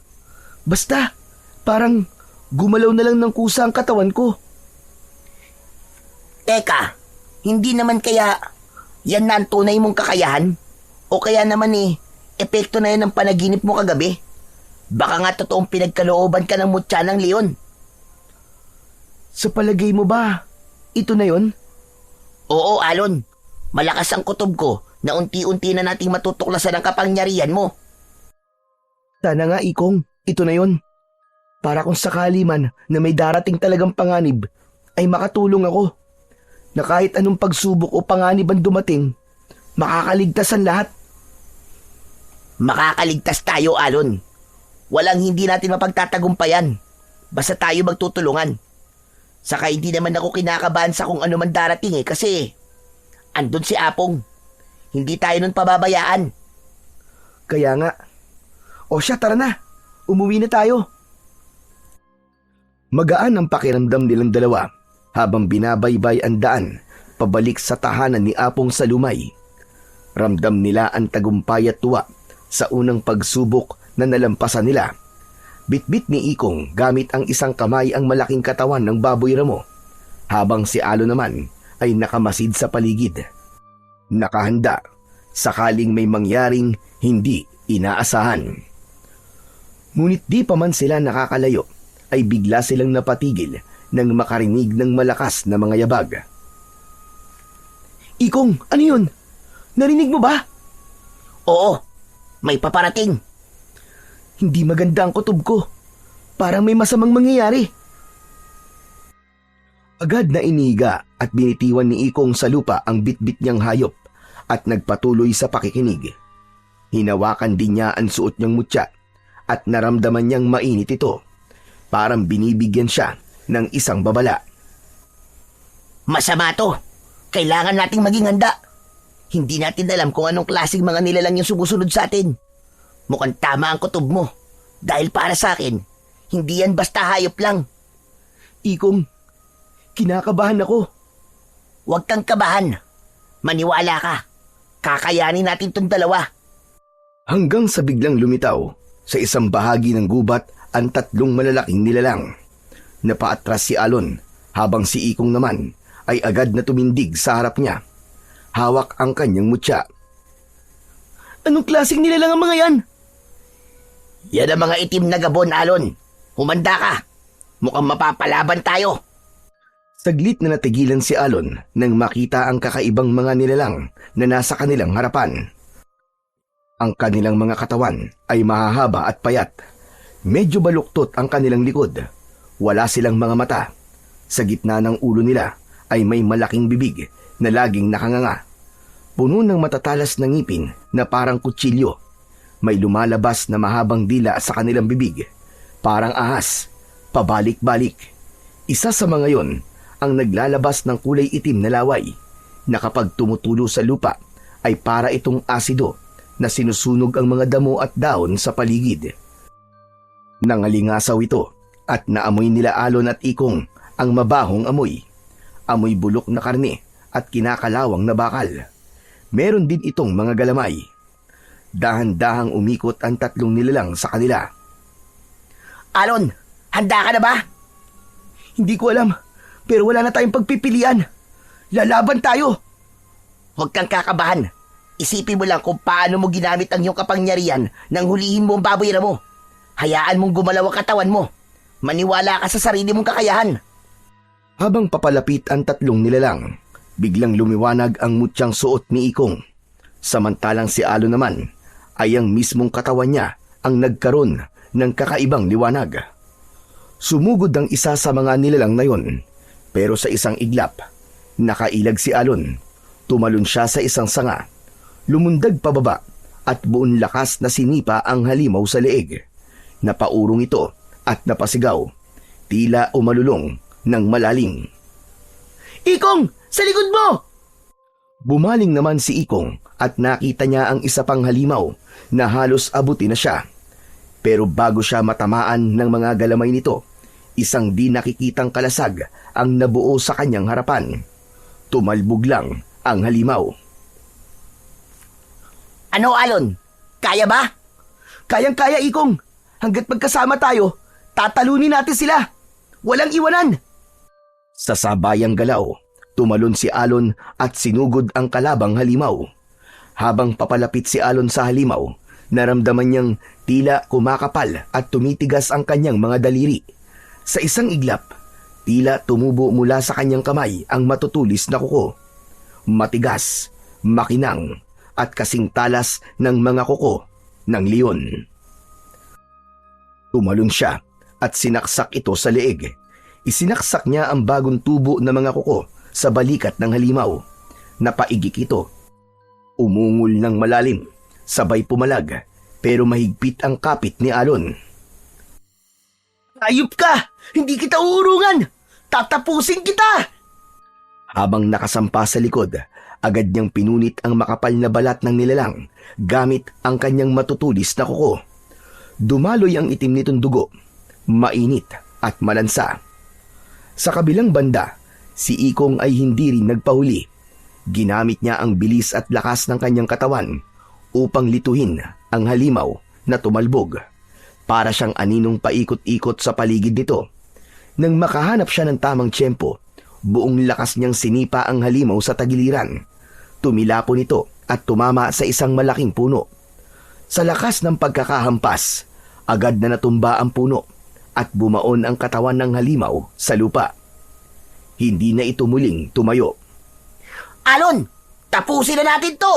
Basta, parang gumalaw na lang ng kusa ang katawan ko. Teka, hindi naman kaya yan na ang tunay mong kakayahan? O kaya naman epekto na yan ng panaginip mo kagabi? Baka nga totoong pinagkalooban ka ng mutya ng leon. Sa palagay mo ba, ito na yon? Oo, Alon. Malakas ang kutob ko na unti-unti na nating matutuklasan ang kapangyarihan mo. Sana nga, Ikong, ito na yon. Para kung sakali man na may darating talagang panganib, ay makatulong ako. Na kahit anong pagsubok o panganib ang dumating, makakaligtas ang lahat. Makakaligtas tayo, Alon. Walang hindi natin mapagtatagumpayan. Basta tayo magtutulungan. Saka hindi naman ako kinakabahan sa kung ano man darating kasi andun si Apong. Hindi tayo nun pababayaan. Kaya nga. O siya, tara na. Umuwi na tayo. Magaan ang pakiramdam nilang dalawa habang binabaybay ang daan pabalik sa tahanan ni Apong sa Lumay. Ramdam nila ang tagumpay at tuwa sa unang pagsubok na nalampasan nila. Bitbit ni Ikong gamit ang isang kamay ang malaking katawan ng baboy ramo, habang si Alo naman ay nakamasid sa paligid. Nakahanda sakaling may mangyaring hindi inaasahan. Ngunit di pa man sila nakakalayo ay bigla silang napatigil nang makarinig ng malakas na mga yabag. Ikong, ano yun? Narinig mo ba? Oo, may paparating. Hindi maganda ang kutob ko. Parang may masamang mangyayari. Agad na iniga at binitiwan ni Ikong sa lupa ang bitbit niyang hayop at nagpatuloy sa pakikinig. Hinawakan din niya ang suot niyang mutya at naramdaman niyang mainit ito. Parang binibigyan siya ng isang babala. Masama to. Kailangan nating maging handa. Hindi natin alam kung anong klaseng mga nilalang yung sumusunod sa atin. Mukhang tama ang kutob mo. Dahil para sa akin, hindi yan basta hayop lang. Ikong, kinakabahan ako. Huwag kang kabahan. Maniwala ka. Kakayanin natin tong dalawa. Hanggang sa biglang lumitaw sa isang bahagi ng gubat ang tatlong malalaking nilalang. Napaatras si Alon habang si Ikong naman ay agad na tumindig sa harap niya. Hawak ang kanyang mutya. Anong klaseng nilalang ang mga yan? Yan ang mga itim na gabon, Alon. Humanda ka. Mukhang mapapalaban tayo. Saglit na natigilan si Alon nang makita ang kakaibang mga nilalang na nasa kanilang harapan. Ang kanilang mga katawan ay mahahaba at payat. Medyo baluktot ang kanilang likod. Wala silang mga mata. Sa gitna ng ulo nila ay may malaking bibig na laging nakanganga. Puno ng matatalas na ngipin na parang kutsilyo. May lumalabas na mahabang dila sa kanilang bibig. Parang ahas, pabalik-balik. Isa sa mga yon ang naglalabas ng kulay itim na laway na kapag tumutulo sa lupa ay para itong asido na sinusunog ang mga damo at daon sa paligid. Nangalingasaw ito at naamoy nila Alon at Ikong ang mabahong amoy. Amoy bulok na karne at kinakalawang na bakal. Meron din itong mga galamay. Dahan-dahang umikot ang tatlong nilalang sa kanila. Alon, handa ka na ba? Hindi ko alam, pero wala na tayong pagpipilian. Lalaban tayo. Huwag kang kakabahan. Isipin mo lang kung paano mo ginamit ang iyong kapangyarihan nang hulihin mo ang baboy na mo. Hayaan mong gumalaw ang katawan mo. Maniwala ka sa sarili mong kakayahan. Habang papalapit ang tatlong nilalang, biglang lumiwanag ang mutyang suot ni Ikong. Samantalang si Alo naman ay ang mismong katawan niya ang nagkaroon ng kakaibang liwanag. Sumugod ang isa sa mga nilalang na yon, pero sa isang iglap, nakailag si Alon. Tumalon siya sa isang sanga, lumundag pababa at buong lakas na sinipa ang halimaw sa leeg. Napaurong ito at napasigaw, tila umalulong ng malalim. Ikong, sa likod mo! Bumaling naman si Ikong at nakita niya ang isa pang halimaw na halos abutin na siya. Pero bago siya matamaan ng mga galamay nito, isang di nakikitang kalasag ang nabuo sa kanyang harapan. Tumalbog lang ang halimaw. Ano, Alon? Kaya ba? Kayang-kaya, Ikong. Hanggat magkasama tayo, tatalunin natin sila. Walang iwanan. Sa sabayang galaw, tumalon si Alon at sinugod ang kalabang halimaw. Habang papalapit si Alon sa halimaw, naramdaman niyang tila kumakapal at tumitigas ang kanyang mga daliri. Sa isang iglap, tila tumubo mula sa kanyang kamay ang matutulis na kuko. Matigas, makinang, at kasing talas ng mga kuko ng leon. Tumalon siya at sinaksak ito sa leeg. Isinaksak niya ang bagong tubo ng mga kuko sa balikat ng halimaw. Napaigik ito. Umungol ng malalim, sabay pumalag, pero mahigpit ang kapit ni Alon. Ayop ka! Hindi kita uurungan! Tatapusin kita! Habang nakasampa sa likod, agad niyang pinunit ang makapal na balat ng nilalang gamit ang kanyang matutulis na kuko. Dumaloy ang itim nitong dugo, mainit at malansa. Sa kabilang banda, si Ikong ay hindi rin nagpahuli. Ginamit niya ang bilis at lakas ng kanyang katawan upang lituhin ang halimaw na tumalbog. Para siyang aninong paikot-ikot sa paligid nito. Nang makahanap siya ng tamang tiyempo, buong lakas niyang sinipa ang halimaw sa tagiliran. Tumilapon ito at tumama sa isang malaking puno. Sa lakas ng pagkakahampas, agad na natumba ang puno at bumaon ang katawan ng halimaw sa lupa. Hindi na ito muling tumayo. Alon, tapusin na natin to!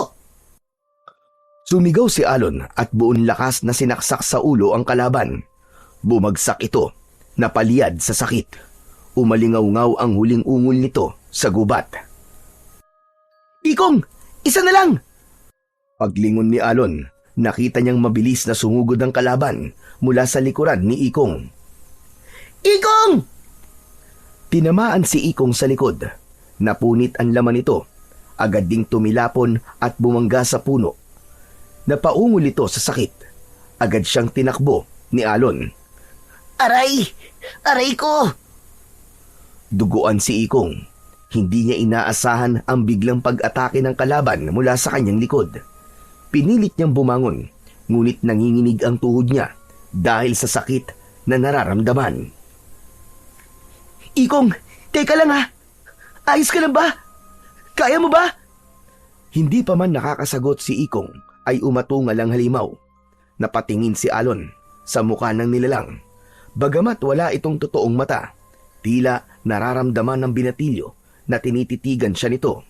Sumigaw si Alon at buong lakas na sinaksak sa ulo ang kalaban. Bumagsak ito, napaliyad sa sakit. Umalingaw-ngaw ang huling ungol nito sa gubat. Ikong! Isa na lang! Paglingon ni Alon, nakita niyang mabilis na sumugod ang kalaban mula sa likuran ni Ikong. Ikong! Tinamaan si Ikong sa likod. Napunit ang laman nito. Agad ding tumilapon at bumangga sa puno. Napaungol ito sa sakit. Agad siyang tinakbo ni Alon. Aray! Aray ko! Duguan si Ikong. Hindi niya inaasahan ang biglang pag-atake ng kalaban mula sa kanyang likod. Pinilit niyang bumangon, ngunit nanginginig ang tuhod niya dahil sa sakit na nararamdaman. Ikong, teka lang ha. Ayos ka lang ba? Kaya mo ba? Hindi pa man nakakasagot si Ikong ay umatungal ang halimaw. Napatingin si Alon sa mukha ng nilalang. Bagamat wala itong totoong mata, tila nararamdaman ng binatilyo na tinititigan siya nito.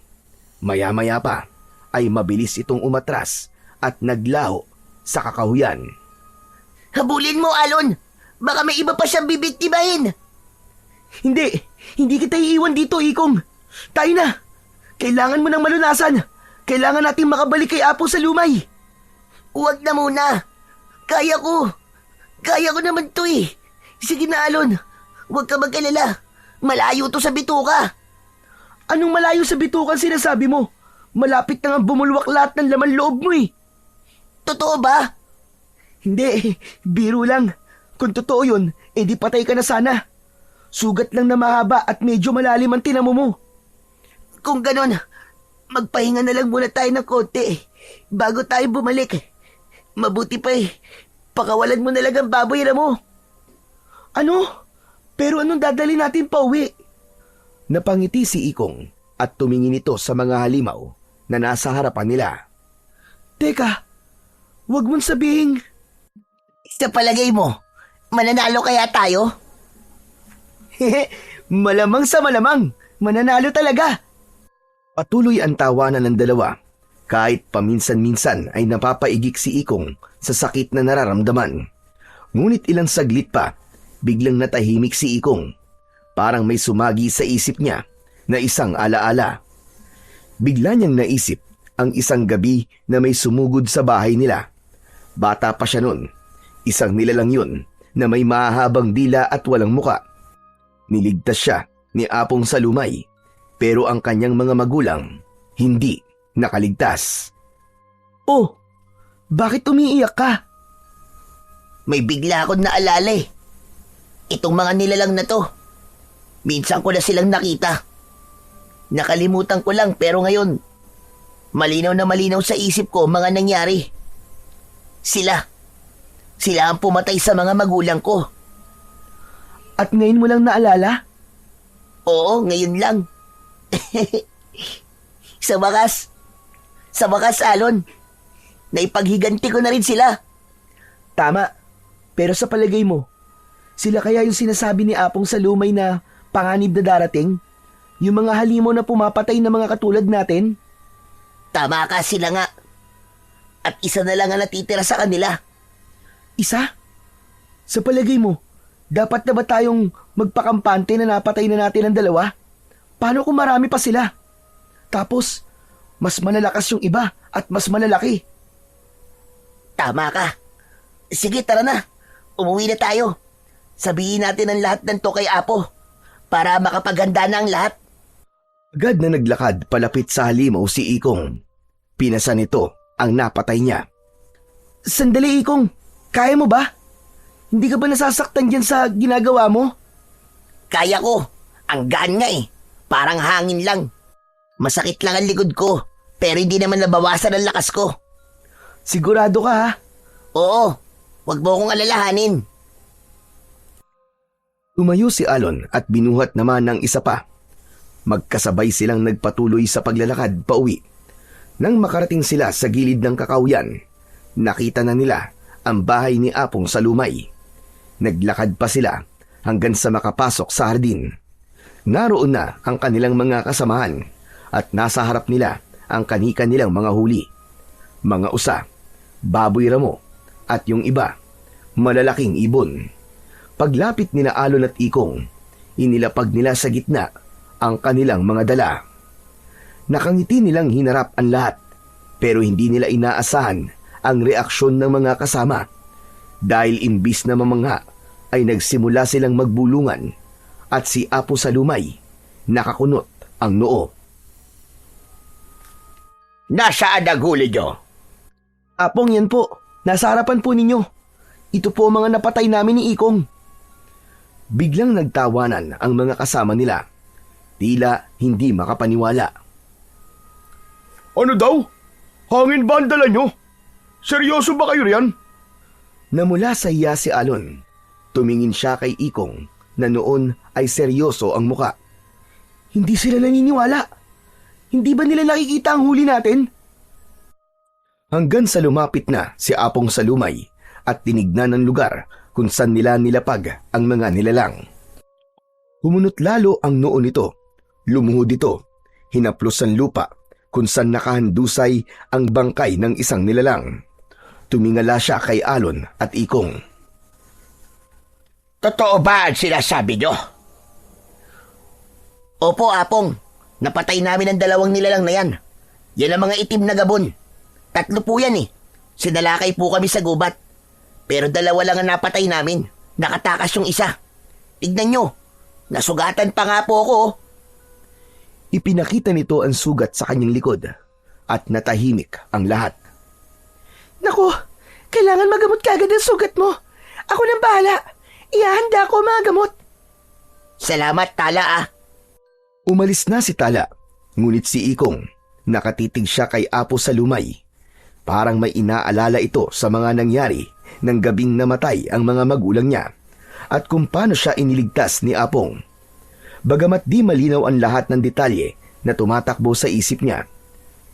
Maya-maya pa ay mabilis itong umatras at naglaho sa kakahuyan. Habulin mo, Alon! Baka may iba pa siyang bibiktimahin! Hindi kita iiwan dito, Ikong. Tayo na. Kailangan mo ng malunasan. Kailangan nating makabalik kay Apo sa lumay. Huwag na muna. Kaya ko. Kaya ko naman to eh. Sige na, Alon. Huwag ka mag-alala. Malayo to sa bituka. Anong malayo sa bitukan sinasabi mo? Malapit na nga bumulwak lahat ng laman loob mo eh. Totoo ba? Hindi, biro lang. Kung totoo yun, edi patay ka na sana. Sugat lang na mahaba at medyo malalim ang tinamo mo. Kung ganon, magpahinga na lang muna tayo ng konti bago tayo bumalik. Mabuti pa pakawalan mo na lang ang baboy na mo. Ano? Pero anong dadali natin pa uwi? Napangiti si Ikong at tumingin ito sa mga halimaw na nasa harapan nila. Teka, wag mong sabihin. Sa palagay mo, mananalo kaya tayo? Malamang sa malamang, mananalo talaga. Patuloy ang tawanan ng dalawa, kahit paminsan-minsan ay napapaigik si Ikong sa sakit na nararamdaman. Ngunit ilang saglit pa, biglang natahimik si Ikong. Parang may sumagi sa isip niya na isang alaala. Bigla niyang naisip ang isang gabi na may sumugod sa bahay nila. Bata pa siya nun, isang nilalang yun na may mahahabang dila at walang muka. Niligtas siya ni Apong sa lumay, pero ang kanyang mga magulang hindi nakaligtas. Oh, bakit umiiyak ka? May bigla akong naalala eh. Itong mga nilalang na to. Minsan ko na silang nakita. Nakalimutan ko lang pero ngayon, malinaw na malinaw sa isip ko mga nangyari. Sila ang pumatay sa mga magulang ko. At ngayon mo lang naalala? Oo, ngayon lang. Sa wakas, Alon, naipaghiganti ko na rin sila. Tama, pero sa palagay mo, sila kaya yung sinasabi ni Apong sa lumay na panganib na darating? Yung mga halimaw na pumapatay na mga katulad natin? Tama ka, sila nga. At isa na lang ang natitira sa kanila. Isa? Sa palagay mo, dapat na ba tayong magpakampante na napatay na natin ang dalawa? Paano kung marami pa sila? Tapos, mas malalakas yung iba at mas malalaki. Tama ka. Sige, tara na. Umuwi na tayo. Sabihin natin ang lahat ng to kay Apo para makapaghanda na ang lahat. Agad na naglakad palapit sa halimaw si Ikong. Pinasa nito ang napatay niya. Sandali, Ikong. Kaya mo ba? Hindi ka ba nasasaktan dyan sa ginagawa mo? Kaya ko. Ang gaan nga eh. Parang hangin lang. Masakit lang ang likod ko, pero hindi naman nabawasan ang lakas ko. Sigurado ka, ha? Oo, wag mo akong alalahanin. Tumayo si Alon at binuhat naman ng isa pa. Magkasabay silang nagpatuloy sa paglalakad pauwi. Nang makarating sila sa gilid ng kakawyan, nakita na nila ang bahay ni Apong sa lumay. Naglakad pa sila hanggang sa makapasok sa hardin. Naroon na ang kanilang mga kasamahan at nasa harap nila ang kanika nilang mga huli. Mga usa, baboy ramo at yung iba, malalaking ibon. Paglapit nila Alon at Ikong, inilapag nila sa gitna ang kanilang mga dala. Nakangiti nilang hinarap ang lahat pero hindi nila inaasahan ang reaksyon ng mga kasama dahil imbis na mamangha ay nagsimula silang magbulungan at si Apo sa lumay nakakunot ang noo. Nasaan ang huli nyo? Apong, yan po. Nasa harapan po ninyo. Ito po ang mga napatay namin ni Ikong. Biglang nagtawanan ang mga kasama nila. Tila hindi makapaniwala. Ano daw? Hangin ba ang dala nyo? Seryoso ba kayo riyan? Namula sa iya si Alon. Tumingin siya kay Ikong na noon ay seryoso ang muka. Hindi sila naniniwala. Hindi ba nila nakikita ang huli natin? Hanggang sa lumapit na si Apong sa lumay at tinignan ang lugar kung saan nila nilapag ang mga nilalang. Humunot lalo ang noo nito. Lumuhod ito. Hinaplos ang lupa kung saan nakahandusay ang bangkay ng isang nilalang. Tumingala siya kay Alon at Ikong. Totoo ba ang sinasabi nyo? Opo, Apong. Napatay namin ang dalawang nilalang na yan. Yan ang mga itim na gabon. 3 po yan eh. Sinalakay po kami sa gubat. Pero 2 lang ang napatay namin. Nakatakas yung isa. Tignan nyo. Nasugatan pa nga po ako. Ipinakita nito ang sugat sa kanyang likod at natahimik ang lahat. Naku, kailangan magamot kagad ang sugat mo. Ako nang bahala. Ihahanda ko mga gamot. Salamat, Tala ah. Umalis na si Tala, ngunit si Ikong, nakatitig siya kay Apo sa lumay. Parang may inaalala ito sa mga nangyari ng gabing namatay ang mga magulang niya at kung paano siya iniligtas ni Apong. Bagamat di malinaw ang lahat ng detalye na tumatakbo sa isip niya,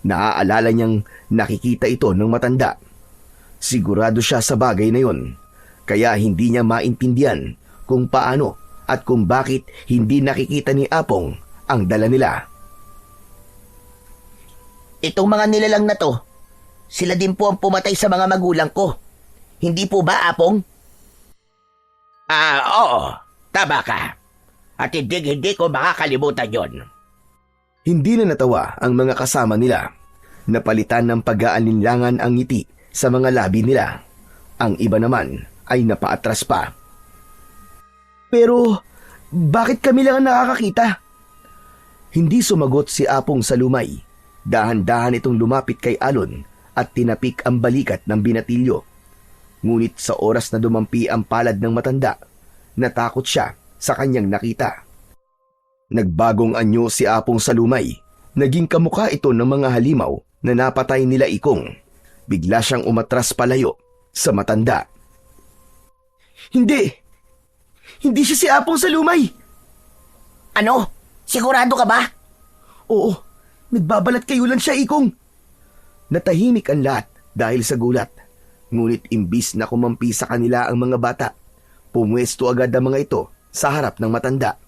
naaalala niyang nakikita ito ng matanda. Sigurado siya sa bagay na yon, kaya hindi niya maintindihan kung paano at kung bakit hindi nakikita ni Apong ang dala nila. Itong mga nilalang na to, sila din po ang pumatay sa mga magulang ko. Hindi po ba, Apong? Oo. Tama ka. At hindi ko makakalimutan yon. Hindi na natawa ang mga kasama nila. Napalitan ng pag-aalinlangan ang ngiti sa mga labi nila. Ang iba naman ay napaatras pa. Pero, bakit kami lang ang nakakakita? Hindi sumagot si Apong sa lumay. Dahan-dahan itong lumapit kay Alon at tinapik ang balikat ng binatilyo. Ngunit sa oras na dumampi ang palad ng matanda, natakot siya sa kanyang nakita. Nagbagong anyo si Apong Salumay. Naging kamukha ito ng mga halimaw na napatay nila Ikong. Bigla siyang umatras palayo sa matanda. Hindi! Hindi siya si Apong Salumay! Ano? Sigurado ka ba? Oo, nagbabalat kayo lang siya, Ikong. Natahimik ang lahat dahil sa gulat. Ngunit imbis na kumampi sa kanila ang mga bata, pumwesto agad ang mga ito sa harap ng matanda.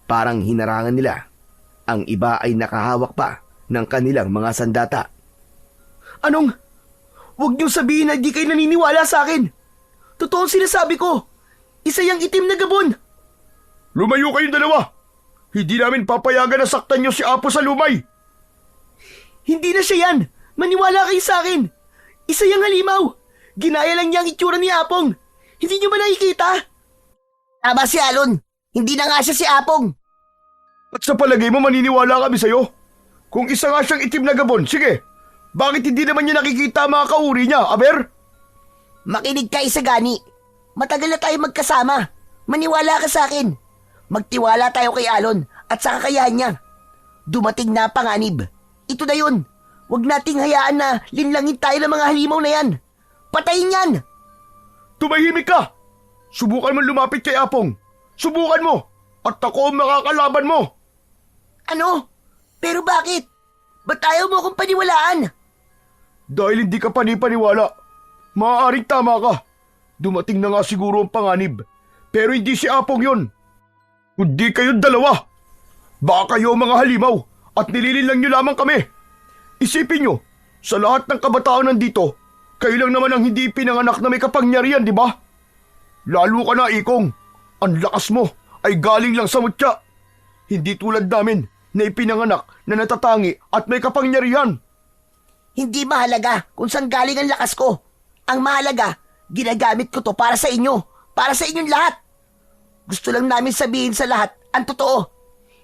Parang hinarangan nila. Ang iba ay nakahawak pa ng kanilang mga sandata. Anong? Huwag niyong sabihin na di kayo naniniwala sa akin. Totoo ang sinasabi ko. Isa yung itim na gabon. Lumayo kayong dalawa! Hindi namin papayagan na saktan niyo si Apo Salumay! Hindi na siya yan. Maniwala kayo sa akin. Isa yung halimaw. Ginaya lang niya ang itsura ni Apong. Hindi niyo ba nakikita? Tama si Alon. Hindi na nga siya si Apong. At sa palagay mo maniniwala kami sa'yo? Kung isa nga siyang itim na gabon, sige. Bakit hindi naman niya nakikita ang mga kauri niya, Aber? Makinig ka, Isagani. Matagal na tayo magkasama. Maniwala ka sa akin. Magtiwala tayo kay Alon at sa kakayahan niya. Dumating na ang panganib. Ito na yun. Huwag nating hayaan na linlangin tayo ng mga halimaw na yan. Patayin yan! Tumahimik ka! Subukan mo lumapit kay Apong. Subukan mo! At ako ang makakalaban mo! Ano? Pero bakit? Ba't ayaw mo akong paniwalaan? Dahil hindi ka panipaniwala. Maaaring tama ka. Dumating na nga siguro ang panganib. Pero hindi si Apong yun. Kundi kayong dalawa. Baka kayo ang mga halimaw at nililinlang niyo lamang kami. Isipin niyo, sa lahat ng kabataan nandito, kayo lang naman ang hindi pinanganak na may kapangyarihan, di ba? Lalo ka na, Ikong. Ang lakas mo ay galing lang sa mutya. Hindi tulad namin na ipinanganak na natatangi at may kapangyarihan. Hindi mahalaga kung saan galing ang lakas ko. Ang mahalaga, ginagamit ko to para sa inyo. Para sa inyong lahat. Gusto lang namin sabihin sa lahat ang totoo.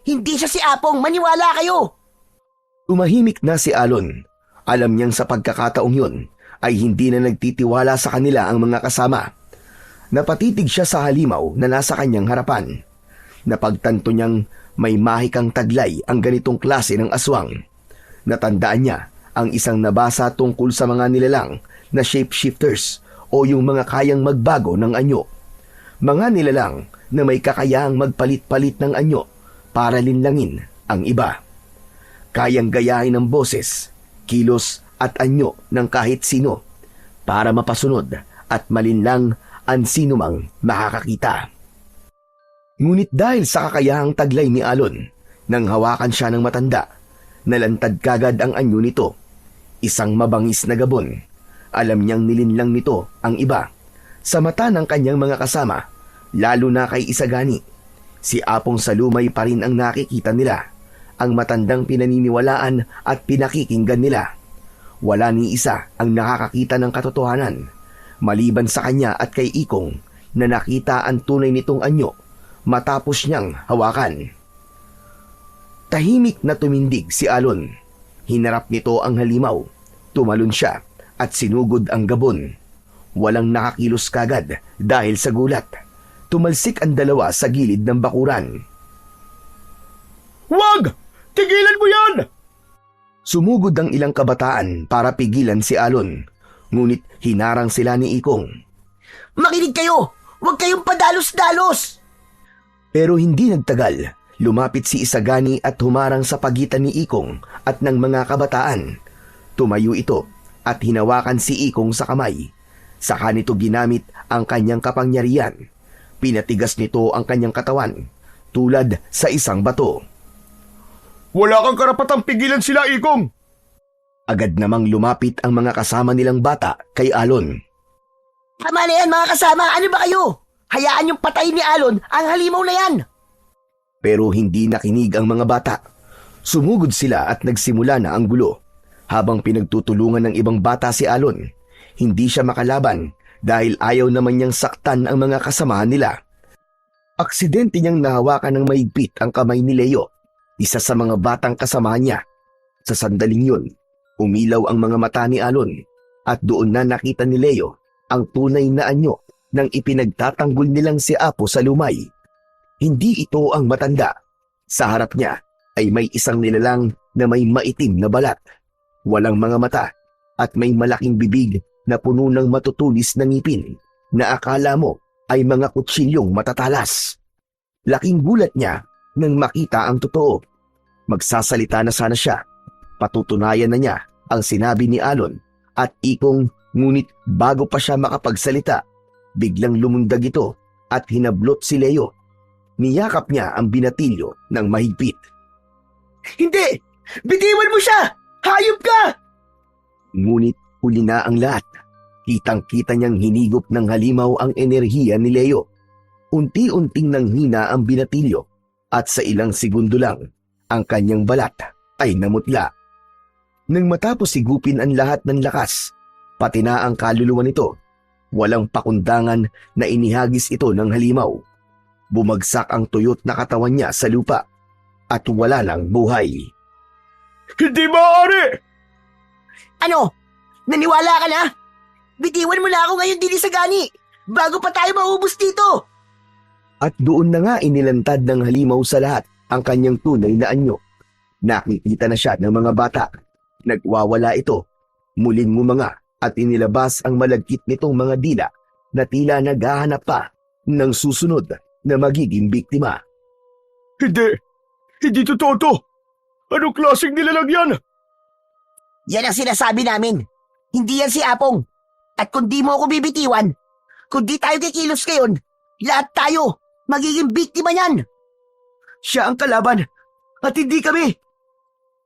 Hindi siya si Apong, maniwala kayo. Tumahimik na si Alon. Alam niyang sa pagkakataong yun ay hindi na nagtitiwala sa kanila ang mga kasama. Napatitig siya sa halimaw na nasa kanyang harapan. Napagtanto niyang may mahikang taglay ang ganitong klase ng aswang. Natandaan niya ang isang nabasa tungkol sa mga nilalang na shapeshifters o yung mga kayang magbago ng anyo. Mga nilalang na may kakayahang magpalit-palit ng anyo para linlangin ang iba. Kayang gayahin ng boses, kilos at anyo ng kahit sino para mapasunod at malinlang ang sinumang makakakita. Ngunit dahil sa kakayahang taglay ni Alon, nang hawakan siya ng matanda, nalantad kagad ang anyo nito. Isang mabangis na gabon. Alam niyang nilinlang nito ang iba. Sa mata ng kanyang mga kasama, lalo na kay Isagani, si Apong Salumay pa rin ang nakikita nila, ang matandang pinaniniwalaan at pinakikinggan nila. Wala ni isa ang nakakakita ng katotohanan, maliban sa kanya at kay Ikong na nakita ang tunay nitong anyo matapos niyang hawakan. Tahimik na tumindig si Alon. Hinarap nito ang halimaw. Tumalon siya at sinugod ang gabon. Walang nakakilos kagad dahil sa gulat. Tumalsik ang dalawa sa gilid ng bakuran. Huwag! Tigilan mo yan! Sumugod ang ilang kabataan para pigilan si Alon. Ngunit hinarang sila ni Ikong. Makinig kayo! Huwag kayong padalos-dalos! Pero hindi nagtagal. Lumapit si Isagani at humarang sa pagitan ni Ikong at ng mga kabataan. Tumayo ito at hinawakan si Ikong sa kamay. Saka nito ginamit ang kanyang kapangyarihan. Pinatigas nito ang kanyang katawan tulad sa isang bato. Wala kang karapatang pigilan sila, Ikong! Agad namang lumapit ang mga kasama nilang bata kay Alon. Tama na yan mga kasama, ano ba kayo? Hayaan yung patay ni Alon ang halimaw na yan! Pero hindi nakinig ang mga bata. Sumugod sila at nagsimula na ang gulo. Habang pinagtutulungan ng ibang bata si Alon, hindi siya makalaban dahil ayaw naman niyang saktan ang mga kasamahan nila. Aksidente niyang nahawakan ng mahigpit ang kamay ni Leo, isa sa mga batang kasamahan niya. Sa sandaling yun, umilaw ang mga mata ni Alon at doon na nakita ni Leo ang tunay na anyo ng ipinagtatanggol nilang si Apo sa Lumay. Hindi ito ang matanda. Sa harap niya ay may isang nilalang na may maitim na balat, walang mga mata at may malaking bibig na puno ng matutulis na ngipin na akala mo ay mga kutsilyong matatalas. Laking gulat niya nang makita ang totoo. Magsasalita na sana siya. Patutunayan na niya ang sinabi ni Alon at Ikong, ngunit bago pa siya makapagsalita, biglang lumundag ito at hinablot si Leo. Niyakap niya ang binatilyo ng mahigpit. Hindi! Bitiwan mo siya! Hayop ka! Ngunit huli na ang lahat. Kitang-kita niyang hinigop ng halimaw ang enerhiya ni Leo. Unti-unting nanghina ang binatilyo at sa ilang segundo lang, ang kanyang balat ay namutla. Nang matapos sigupin ang lahat ng lakas, pati na ang kaluluwa nito, walang pakundangan na inihagis ito ng halimaw. Bumagsak ang tuyot na katawan niya sa lupa at wala lang buhay. Hindi maaari! Ano? Naniwala ka na? Bitiwan mo na ako ngayon din sa gani, bago pa tayo maubos dito! At doon na nga inilantad ng halimaw sa lahat ang kanyang tunay na anyo. Nakikita na siya ng mga bata. Nagwawala ito. Muling ngumanga at inilabas ang malagkit nitong mga dila na tila naghahanap pa ng susunod na magiging biktima. Hindi! Hindi totoo to! Anong klaseng nilalang yan? Yan ang sinasabi namin. Hindi yan si Apong. At kung di mo ako bibitiwan, kung di tayo kikilos ngayon, lahat tayo magiging biktima niyan. Siya ang kalaban at hindi kami.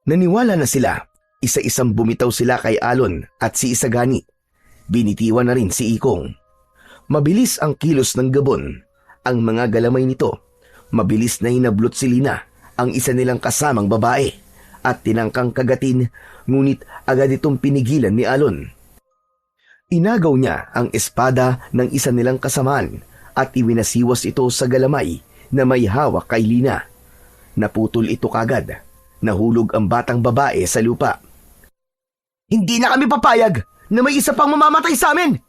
Naniwala na sila. Isa-isang bumitaw sila kay Alon at si Isagani. Binitiwan na rin si Ikong. Mabilis ang kilos ng Gabon. Ang mga galamay nito. Mabilis na hinablot si Lina, ang isa nilang kasamang babae, at tinangkang kagatin, ngunit agad itong pinigilan ni Alon. Inagaw niya ang espada ng isa nilang kasamaan at iwinasiwas ito sa galamay na may hawak kay Lina. Naputol ito kagad. Nahulog ang batang babae sa lupa. Hindi na kami papayag na may isa pang mamamatay sa amin.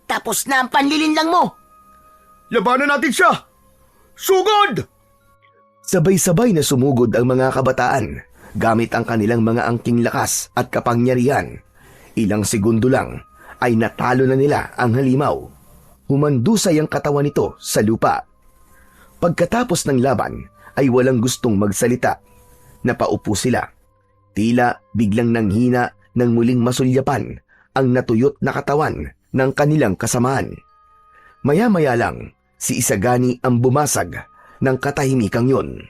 Tapos na ang panlilinlang mo. Labanan natin siya! Sugod! Sabay-sabay na sumugod ang mga kabataan gamit ang kanilang mga angking lakas at kapangyarihan. Ilang segundo lang ay natalo na nila ang halimaw. Humandusay ang katawan nito sa lupa. Pagkatapos ng laban ay walang gustong magsalita. Napaupo sila. Tila biglang nanghina nang muling masulyapan ang natuyot na katawan ng kanilang kasamaan. Maya-maya lang, si Isagani ang bumasag ng katahimikang yon.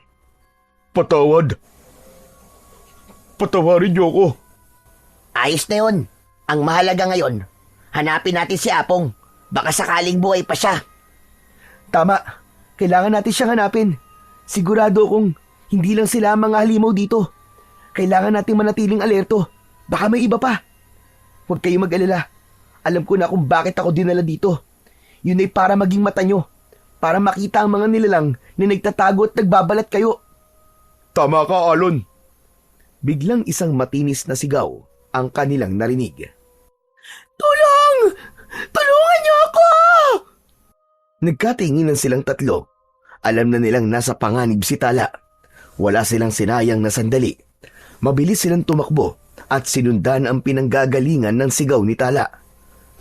Patawad! Patawarin niyo ako! Ayos na yun. Ang mahalaga ngayon, hanapin natin si Apong. Baka sakaling buhay pa siya. Tama, kailangan natin siyang hanapin. Sigurado kong hindi lang sila ang mga halimaw dito. Kailangan nating manatiling alerto. Baka may iba pa. Huwag kayong mag-alala. Alam ko na kung bakit ako dinala dito. Yun ay para maging mata nyo. Para makita ang mga nilalang na nagtatago at nagbabalat kayo. Tama ka, Alon. Biglang isang matinis na sigaw ang kanilang narinig. Tulong! Tulungan niyo ako! Nagkatinginan silang tatlo. Alam na nilang nasa panganib si Tala. Wala silang sinayang na sandali. Mabilis silang tumakbo at sinundan ang pinanggagalingan ng sigaw ni Tala.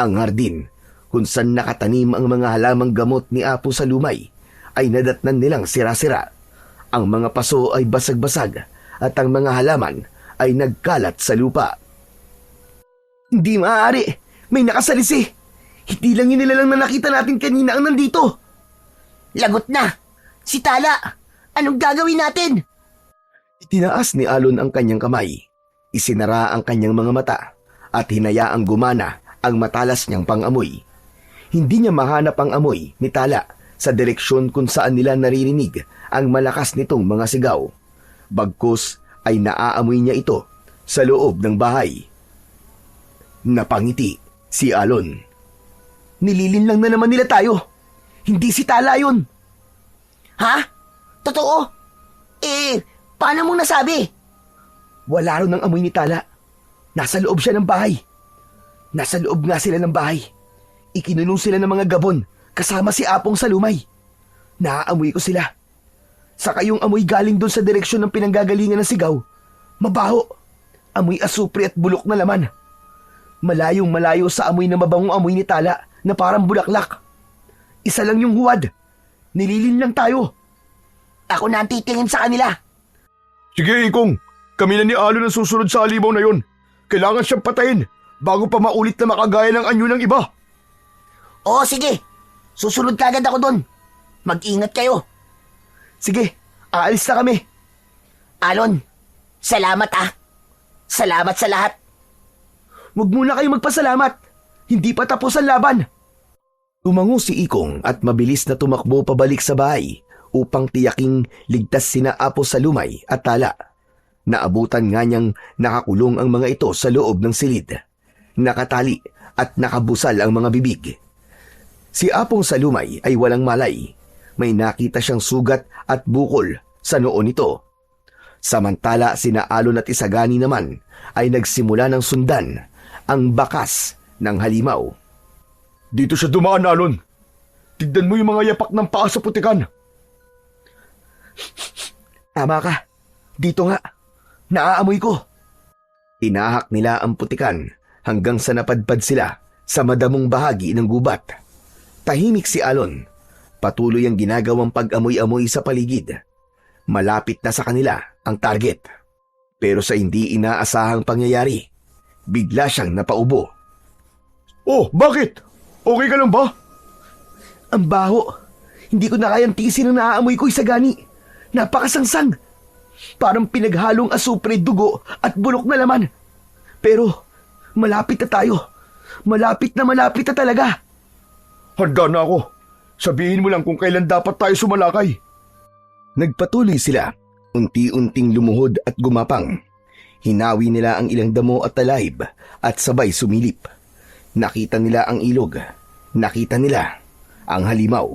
Ang hardin, kung saan nakatanim ang mga halamang gamot ni Apo sa Lumay, ay nadatnan nilang sira-sira. Ang mga paso ay basag-basag at ang mga halaman ay nagkalat sa lupa. Hindi maaari! May nakasalisi! Hindi lang yun nilalang na nakita natin kanina ang nandito! Lagot na! Si Tala! Anong gagawin natin? Itinaas ni Alon ang kanyang kamay. Isinara ang kanyang mga mata at hinayaang gumana ang matalas niyang pangamoy. Hindi niya mahanap ang amoy ni Tala sa direksyon kung saan nila naririnig ang malakas nitong mga sigaw. Bagkus ay naaamoy niya ito sa loob ng bahay. Napangiti si Alon. Nililin lang na naman nila tayo. Hindi si Tala yun. Ha? Totoo? Paano mo nasabi? Wala raw ng amoy ni Tala. Nasa loob siya ng bahay. Nasa loob nga sila ng bahay. Ikinulong sila ng mga gabon kasama si Apong sa lumay. Naaamoy ko sila. Saka yung amoy galing doon sa direksyon ng pinanggagalingan ng sigaw. Mabaho. Amoy asupre at bulok na laman. Malayong malayo sa amoy na mabangong amoy ni Tala na parang bulaklak. Isa lang yung huwad. Nililin lang tayo. Ako na ang titingin sa kanila. Sige, Ikong. Kami na ni Alon ang susunod sa halimaw na yon. Kailangan siyang patayin bago pa maulit na makagaya ng anyo ng iba. Oo, sige. Susunod kagad ako doon. Mag-ingat kayo. Sige, aalis na kami. Alon, salamat ah. Salamat sa lahat. Huwag muna kayong magpasalamat. Hindi pa tapos ang laban. Tumango si Ikong at mabilis na tumakbo pabalik sa bahay upang tiyaking ligtas sina Apo sa lumay at Tala. Naabutan nga niyang nakakulong ang mga ito sa loob ng silid. Nakatali at nakabusal ang mga bibig. Si Apong Salumay ay walang malay. May nakita siyang sugat at bukol sa noo nito. Samantala sina Alon at Isagani naman ay nagsimula ng sundan ang bakas ng halimaw. Dito siya dumaan, Alon. Tignan mo yung mga yapak ng paa sa putikan. Tama ka. Dito nga. Naaamoy ko. Tinahak nila ang putikan hanggang sa napadpad sila sa madamong bahagi ng gubat. Tahimik si Alon. Patuloy ang ginagawang pag-amoy-amoy sa paligid. Malapit na sa kanila ang target. Pero sa hindi inaasahang pangyayari, bigla siyang napaubo. Oh, bakit? Okay ka lang ba? Ang baho. Hindi ko na kayang tiisin ang naaamoy ko, Isagani. Napakasangsang. Parang pinaghalong asupre, dugo at bulok na laman. Pero malapit na tayo. Malapit na talaga. Handa na ako. Sabihin mo lang kung kailan dapat tayo sumalakay. Nagpatuloy sila, unti-unting lumuhod at gumapang. Hinawi nila ang ilang damo at talahib at sabay sumilip. Nakita nila ang ilog. Nakita nila ang halimaw.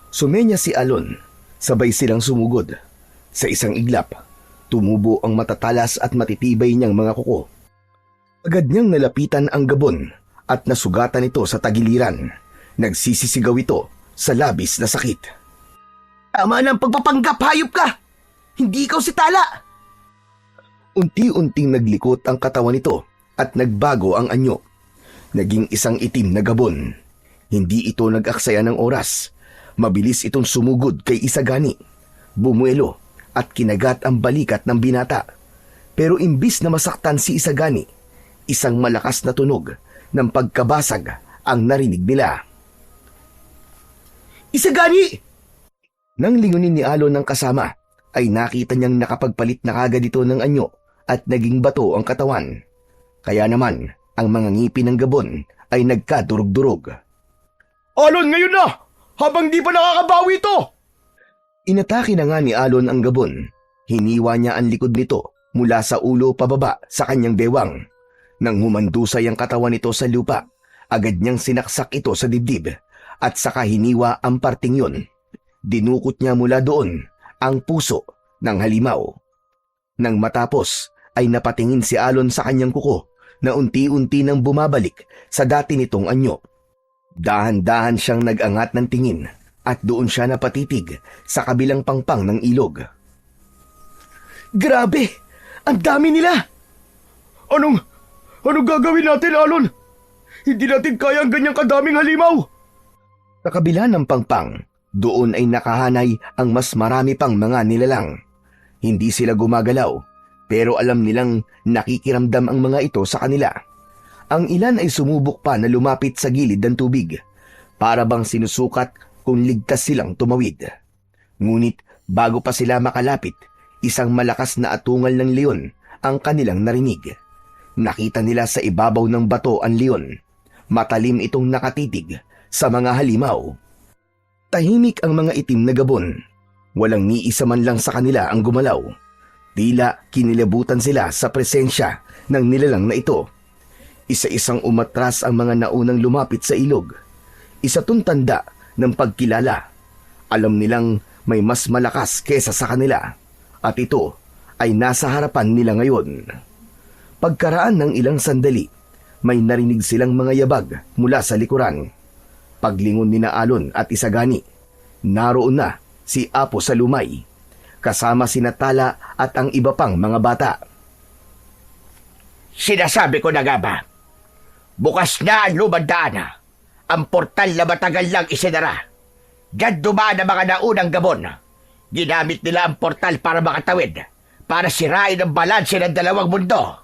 Sumenya si Alon. Sabay silang sumugod. Sa isang iglap, tumubo ang matatalas at matitibay niyang mga kuko. Agad niyang nalapitan ang gabon at nasugatan ito sa tagiliran. Nagsisisigaw ito sa labis na sakit. Tama ng pagpapanggap, hayop ka! Hindi ikaw si Tala! Unti-unting naglikot ang katawan nito at nagbago ang anyo. Naging isang itim na gabon. Hindi ito nag-aksaya ng oras. Mabilis itong sumugod kay Isagani. Bumuelo at kinagat ang balikat ng binata. Pero imbis na masaktan si Isagani, isang malakas na tunog ng pagkabasag ang narinig nila. Isagani! Nang lingunin ni Alon ng kasama, ay nakita niyang nakapagpalit na kagad ito ng anyo at naging bato ang katawan. Kaya naman, ang mga ngipin ng gabon ay nagkadurog-durog. Alon, ngayon na! Habang di pa nakakabawi ito! Inatake na nga ni Alon ang gabon. Hiniwa niya ang likod nito mula sa ulo pababa sa kanyang bewang. Nang humandusay ang katawan nito sa lupa, agad niyang sinaksak ito sa dibdib at saka hiniwa ang parting yun. Dinukot niya mula doon ang puso ng halimaw. Nang matapos ay napatingin si Alon sa kanyang kuko na unti-unti nang bumabalik sa dati nitong anyo. Dahan-dahan siyang nag-angat ng tingin at doon siya napatitig sa kabilang pangpang ng ilog. Grabe! Ang dami nila! Anong gagawin natin, Alon? Hindi natin kaya ang ganyang kadaming halimaw! Sa kabila ng pangpang, doon ay nakahanay ang mas marami pang mga nilalang. Hindi sila gumagalaw, pero alam nilang nakikiramdam ang mga ito sa kanila. Ang ilan ay sumubok pa na lumapit sa gilid ng tubig, para bang sinusukat kung ligtas silang tumawid. Ngunit bago pa sila makalapit, isang malakas na atungal ng leon ang kanilang narinig. Nakita nila sa ibabaw ng bato ang leon. Matalim itong nakatitig sa mga halimaw. Tahimik ang mga itim na gabon. Walang ni isa man lang sa kanila ang gumalaw. Tila kinilabutan sila sa presensya ng nilalang na ito. Isa-isang umatras ang mga naunang lumapit sa ilog. Isa tong tanda ng pagkilala. Alam nilang may mas malakas kesa sa kanila. At ito ay nasa harapan nila ngayon. Pagkaraan ng ilang sandali, may narinig silang mga yabag mula sa likuran. Paglingon ni Alon at Isagani, naroon na si Apo Salumay, kasama si Tala at ang iba pang mga bata. Sinasabi ko na nga ba? Bukas na ang lumandaan. Ang portal na matagal lang isinara. Diyan dumaan ang mga naunang Gabon. Ginamit nila ang portal para makatawid, para sirain ang balanse ng dalawang mundo.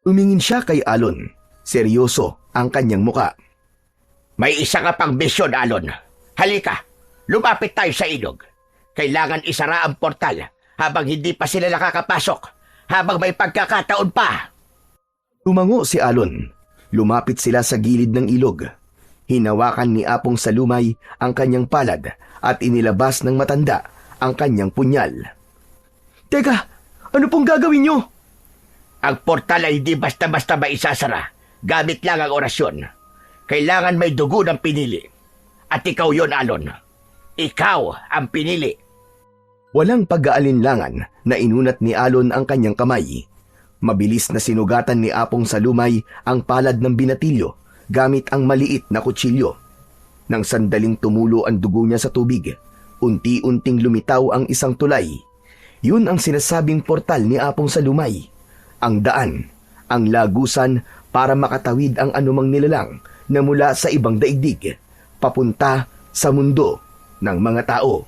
Umingin siya kay Alon. Seryoso ang kanyang muka. May isa ka pang misyon, Alon. Halika, lumapit tayo sa ilog. Kailangan isara ang portal habang hindi pa sila nakakapasok, habang may pagkakataon pa. Tumango si Alon. Lumapit sila sa gilid ng ilog. Hinawakan ni Apong Salumay ang kanyang palad at inilabas ng matanda ang kanyang punyal. Teka, ano pong gagawin nyo? Ang portal ay hindi basta-basta maisasara. Gamit lang ang orasyon. Kailangan may dugo ng pinili. At ikaw yon, Alon. Ikaw ang pinili. Walang pag-aalinlangan na inunat ni Alon ang kanyang kamay. Mabilis na sinugatan ni Apong Salumay ang palad ng binatilyo gamit ang maliit na kutsilyo. Nang sandaling tumulo ang dugo niya sa tubig, unti-unting lumitaw ang isang tulay. Yun ang sinasabing portal ni Apong Salumay. Ang daan, ang lagusan para makatawid ang anumang nilalang na mula sa ibang daigdig, papunta sa mundo ng mga tao.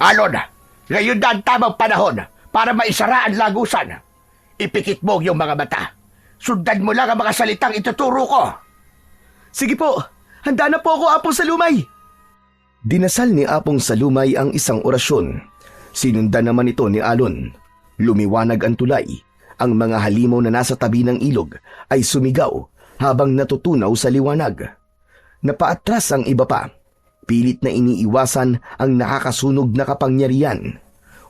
Alon, ngayon na ang tamang panahon para maisara ang lagusan. Ipikit mo yung mga mata. Sundan mo lang ang mga salitang ituturo ko. Sige po, handa na po ako, Apong Salumay. Dinasal ni Apong Salumay ang isang orasyon. Sinundan naman ito ni Alon. Lumiwanag ang tulay. Ang mga halimaw na nasa tabi ng ilog ay sumigaw habang natutunaw sa liwanag. Napaatras ang iba pa. Pilit na iniiwasan ang nakakasunog na kapangyarihan.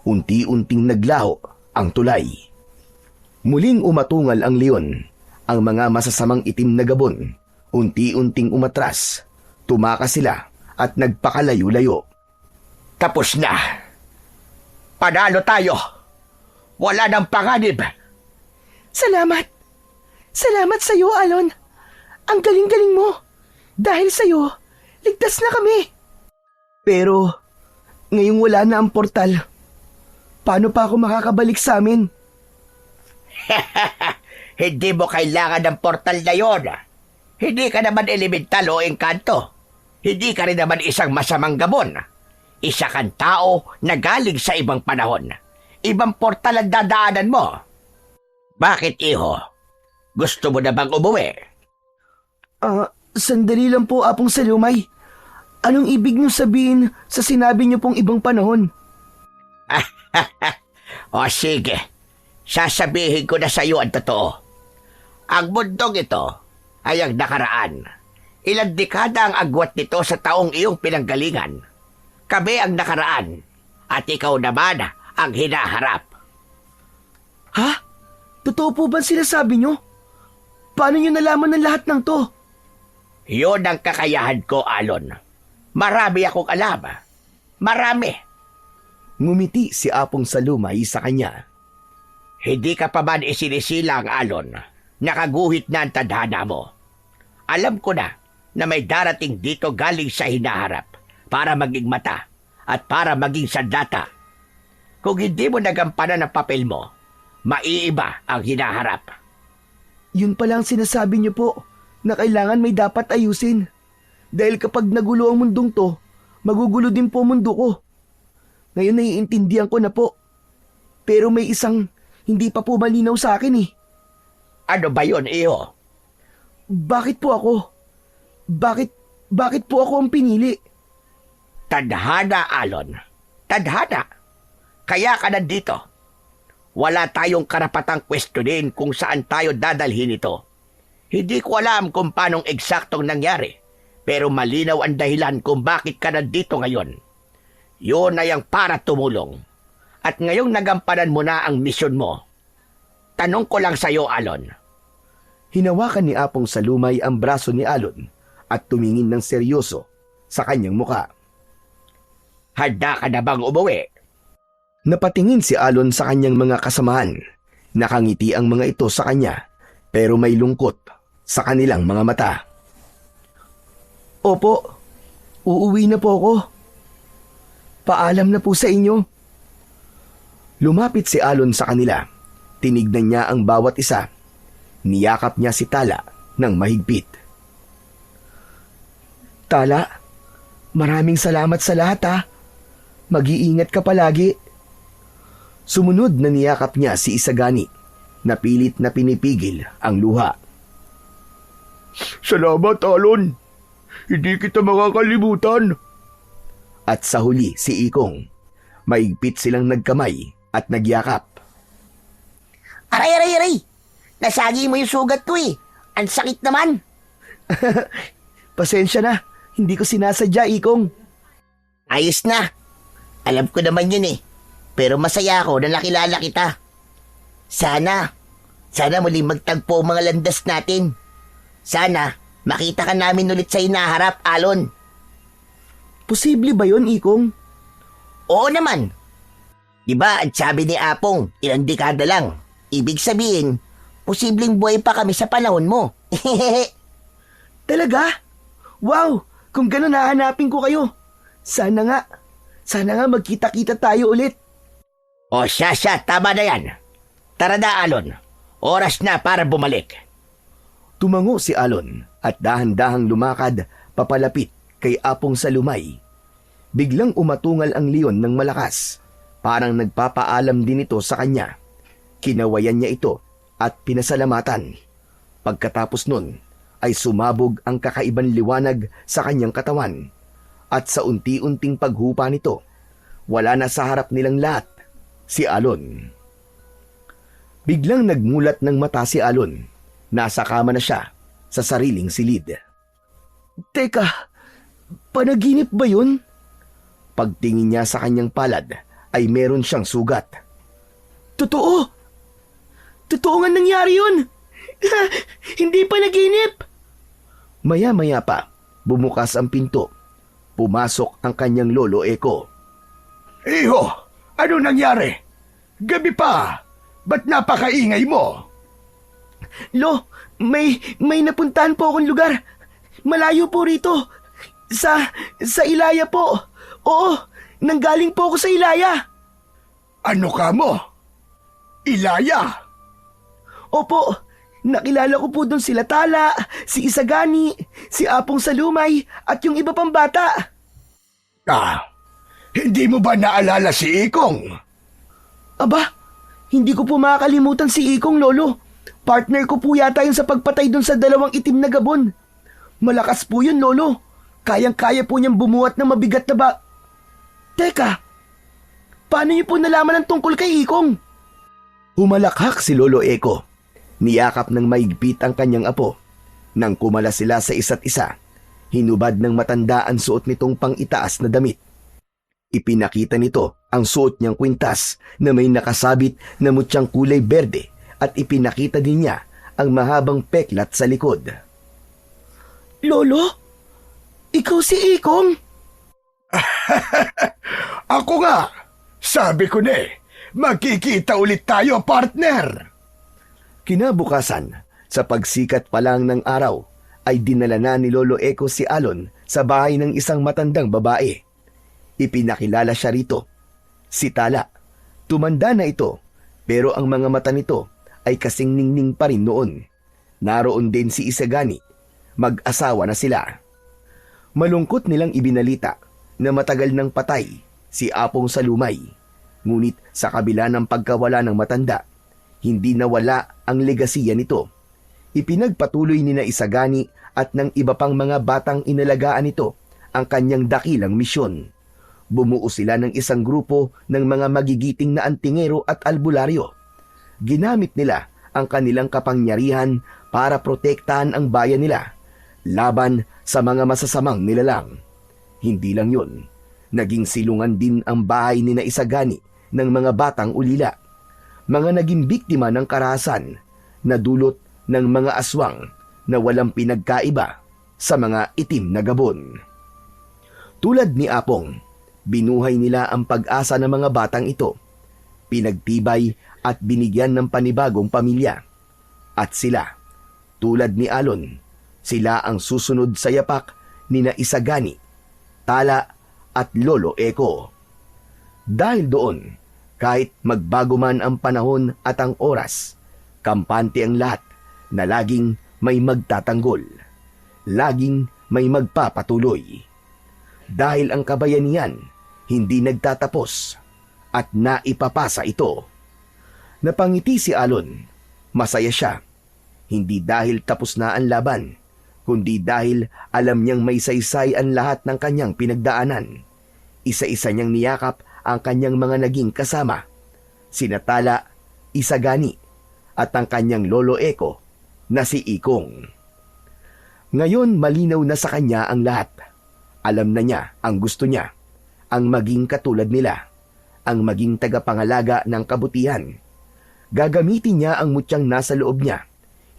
Unti-unting naglaho ang tulay. Muling umatungal ang leon. Ang mga masasamang itim na Gabon, unti-unting umatras. Tumakas sila at nagpakalayo-layo. Tapos na. Panalo tayo. Wala nang panganib. Salamat. Salamat sa iyo, Alon. Ang galing-galing mo. Dahil sa iyo, ligtas na kami. Pero, ngayong wala na ang portal, paano pa ako makakabalik sa amin? Hindi mo kailangan ng portal na yon. Hindi ka naman elemental o engkanto. Hindi ka rin naman isang masamang Gabon. Isa kang tao na galing sa ibang panahon. Ibang portal ang dadaanan mo. Bakit, iho? Gusto mo na bang umuwi? Sandali lang po, Apong Salumay. Anong ibig niyo sabihin sa sinabi niyo pong ibang panahon? O sige, sasabihin ko na sa iyo ang totoo. Ang mundong ito ay ang nakaraan. Ilang dekada ang agwat nito sa taong iyong pinanggalingan. Kami ang nakaraan at ikaw naman ang hinaharap. Ha? Totoo po ba sinasabi niyo? Paano niyo nalaman ng lahat ng to? Yun ang kakayahan ko, Alon. Marami akong alam. Marami. Ngumiti si Apong Salumay sa kanya. Hindi ka pa man isinisila, Alon. Nakaguhit na ang tadhana mo. Alam ko na may darating dito galing sa hinaharap para maging mata at para maging sandata. Kung hindi mo nagampanan ang papel mo, maiiba ang hinaharap. Yun pala ang sinasabi niyo po, na kailangan may dapat ayusin. Dahil kapag nagulo ang mundong to, magugulo din po mundo ko. Ngayon naiintindihan ko na po. Pero may isang hindi pa po malinaw sa akin eh. Ano ba yun, iho? Bakit po ako? Bakit po ako ang pinili? Tadhana, Alon. Tadhana. Kaya ka nandito. Wala tayong karapatang questionin kung saan tayo dadalhin ito. Hindi ko alam kung paanong eksaktong nangyari, pero malinaw ang dahilan kung bakit ka nandito ngayon. Yun ay ang para tumulong. At ngayong nagampanan mo na ang misyon mo. Tanong ko lang sa iyo, Alon. Hinawakan ni Apong Salumay ang braso ni Alon at tumingin ng seryoso sa kanyang muka. Handa ka na bang umuwi? Napatingin si Alon sa kanyang mga kasamahan. Nakangiti ang mga ito sa kanya, pero may lungkot sa kanilang mga mata. Opo, uuwi na po ako. Paalam na po sa inyo. Lumapit si Alon sa kanila. Tinignan niya ang bawat isa. Niyakap niya si Tala ng mahigpit. Tala, maraming salamat sa lahat ha. Mag-iingat ka palagi. Sumunod na niyakap niya si Isagani. Napilit na pinipigil ang luha. Salamat, Alon. Hindi kita makakalimutan. At sa huli si Ikong. Maigpit silang nagkamay at nagyakap. Aray! Nasagi mo yung sugat ko eh. Ang sakit naman. Pasensya na, hindi ko sinasadya, Ikong. Ayos na. Alam ko naman yun eh. Pero masaya ako na nakilala kita. Sana muling magtagpo ang mga landas natin. Sana makita ka namin ulit sa hinaharap, Alon. Posible ba yun, Ikong? Oo naman. Diba ang sabi ni Apong, ilang dekada lang. Ibig sabihin, posibleng buhay pa kami sa panahon mo. Talaga? Wow, kung gano'n hahanapin ko kayo. Sana nga magkita-kita tayo ulit. O siya, tama na yan. Tara na, Alon. Oras na para bumalik. Tumango si Alon at dahan-dahang lumakad papalapit kay Apong Salumay. Biglang umatungal ang leon ng malakas. Parang nagpapaalam din ito sa kanya. Kinawayan niya ito at pinasalamatan. Pagkatapos nun ay sumabog ang kakaibang liwanag sa kanyang katawan. At sa unti-unting paghupa nito, wala na sa harap nilang lahat si Alon. Biglang nagmulat ng mata si Alon. Nasa kama na siya sa sariling silid. Teka, panaginip ba yun? Pagtingin niya sa kanyang palad ay meron siyang sugat. Totoo! Totoo nga nangyari yun! Hindi panaginip! Maya-maya pa, bumukas ang pinto. Pumasok ang kanyang lolo Eko. Iho, ano nangyari? Gabi pa. Ba't napakaingay mo? Lo, may napuntahan po akong lugar. Malayo po rito. Sa Ilaya po. Oo, nanggaling po ako sa Ilaya. Ano ka mo? Ilaya? Opo, nakilala ko po doon sila Tala, si Isagani, si Apong Salumay, at yung iba pang bata. Hindi mo ba naalala si Ikong? Aba, hindi ko po makakalimutan si Ikong, Lolo. Partner ko po yata yun sa pagpatay doon sa 2 itim na gabon. Malakas po yun, Lolo. Kayang-kaya po niyang bumuhat ng mabigat na ba... Teka, paano niyo po nalaman ang tungkol kay Ikong? Humalakhak si Lolo Eko. Niyakap ng maigpit ang kanyang apo. Nang kumala sila sa isa't isa, hinubad ng matanda ang suot nitong pang-itaas na damit. Ipinakita nito ang suot niyang kwintas na may nakasabit na mutyang kulay berde at ipinakita din niya ang mahabang peklat sa likod. Lolo, ikaw si Ikong? Ako nga. Sabi ko na magkikita ulit tayo, partner. Kinabukasan, sa pagsikat pa lang ng araw, ay dinala na ni Lolo Eko si Alon sa bahay ng isang matandang babae. Ipinakilala siya rito. Si Tala. Tumanda na ito, pero ang mga mata nito ay kasing ningning pa rin noon. Naroon din si Isagani. Mag-asawa na sila. Malungkot nilang ibinalita na matagal nang patay si Apong Salumay. Ngunit sa kabila ng pagkawala ng matanda, hindi nawala ang legasiya nito. Ipinagpatuloy ni na Isagani at ng iba pang mga batang inalagaan nito ang kanyang dakilang misyon. Bumuo sila ng isang grupo ng mga magigiting na antingero at albularyo. Ginamit nila ang kanilang kapangyarihan para protektahan ang bayan nila laban sa mga masasamang nilalang. Hindi lang yun, naging silungan din ang bahay ni na Isagani ng mga batang ulila. Mga naging biktima ng karahasan na dulot ng mga aswang na walang pinagkaiba sa mga itim na gabon. Tulad ni Apong, binuhay nila ang pag-asa ng mga batang ito pinagtibay at binigyan ng panibagong pamilya. At sila, tulad ni Alon, sila ang susunod sa yapak ni na Isagani, Tala at Lolo Eko. Dahil doon, kahit magbago man ang panahon at ang oras, kampante ang lahat na laging may magtatanggol, laging may magpapatuloy. Dahil ang kabayanihan hindi nagtatapos at naipapasa ito. Napangiti si Alon, masaya siya, hindi dahil tapos na ang laban, kundi dahil alam niyang may saysay ang lahat ng kanyang pinagdaanan. Isa-isa niyang niyakap ang kanyang mga naging kasama, sina Tala, Isagani, at ang kanyang Lolo Eko na si Ikong. Ngayon malinaw na sa kanya ang lahat. Alam na niya ang gusto niya, ang maging katulad nila, ang maging tagapangalaga ng kabutihan. Gagamitin niya ang mutyang nasa loob niya,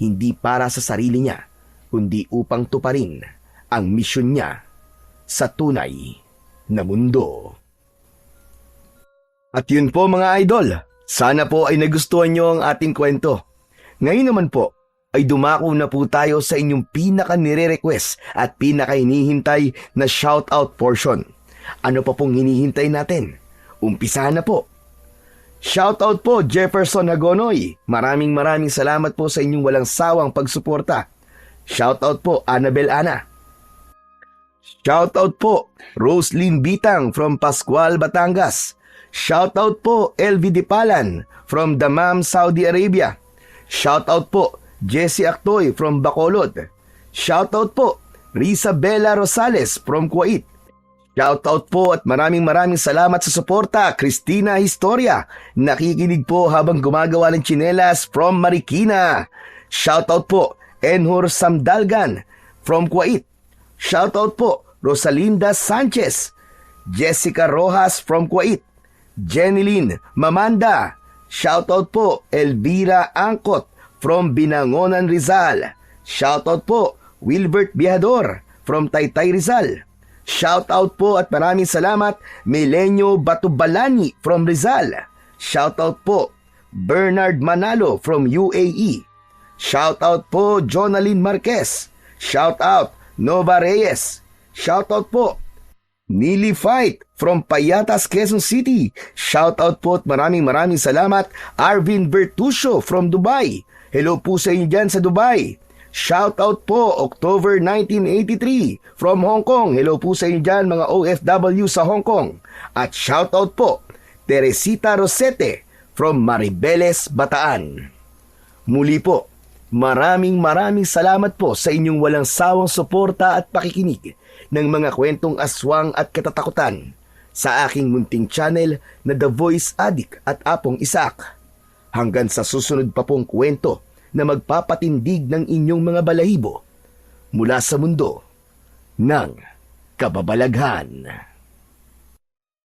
hindi para sa sarili niya, kundi upang tuparin ang misyon niya sa tunay na mundo. At yun po mga idol, sana po ay nagustuhan niyo ang ating kwento. Ngayon naman po, ay dumako na po tayo sa inyong pinaka-nire-request at pinaka-hinihintay na shoutout portion. Ano pa pong hinihintay natin? Umpisahan na po. Shoutout po Jefferson Hagonoy. Maraming salamat po sa inyong walang sawang pagsuporta. Shoutout po Annabel Ana. Shoutout po Roslyn Bitang from Pascual, Batangas. Shoutout po LV Dipalan from Dammam, Saudi Arabia. Shoutout po Jesse Actoy from Bacolod. Shoutout po Risa Bella Rosales from Kuwait. Shoutout po at maraming salamat sa suporta Christina Historia. Nakikinig po habang gumagawa ng tsinelas from Marikina. Shoutout po Enhor Samdalgan from Kuwait. Shoutout po Rosalinda Sanchez, Jessica Rojas from Kuwait, Jenilyn Mamanda. Shoutout po Elvira Angkot from Binangonan, Rizal. Shoutout po Wilbert Biador from Taytay, Rizal. Shoutout po at maraming salamat Milenio Batubalani from Rizal. Shoutout po Bernard Manalo from UAE. Shoutout po Jonalyn Marquez. Shoutout Nova Reyes. Shoutout po Nili Fight from Payatas, Quezon City. Shoutout po at maraming salamat Arvin Bertuccio from Dubai. Hello po sa inyo dyan sa Dubai. Shoutout po October 1983 from Hong Kong. Hello po sa inyo dyan mga OFW sa Hong Kong. At shoutout po Teresita Rosete from Maribeles, Bataan. Muli po, maraming salamat po sa inyong walang sawang suporta at pakikinig ng mga kwentong aswang at katatakutan sa aking munting channel na The Voice Addict at Apong Isaac. Hanggang sa susunod pa pong kwento na magpapatindig ng inyong mga balahibo mula sa mundo ng kababalaghan.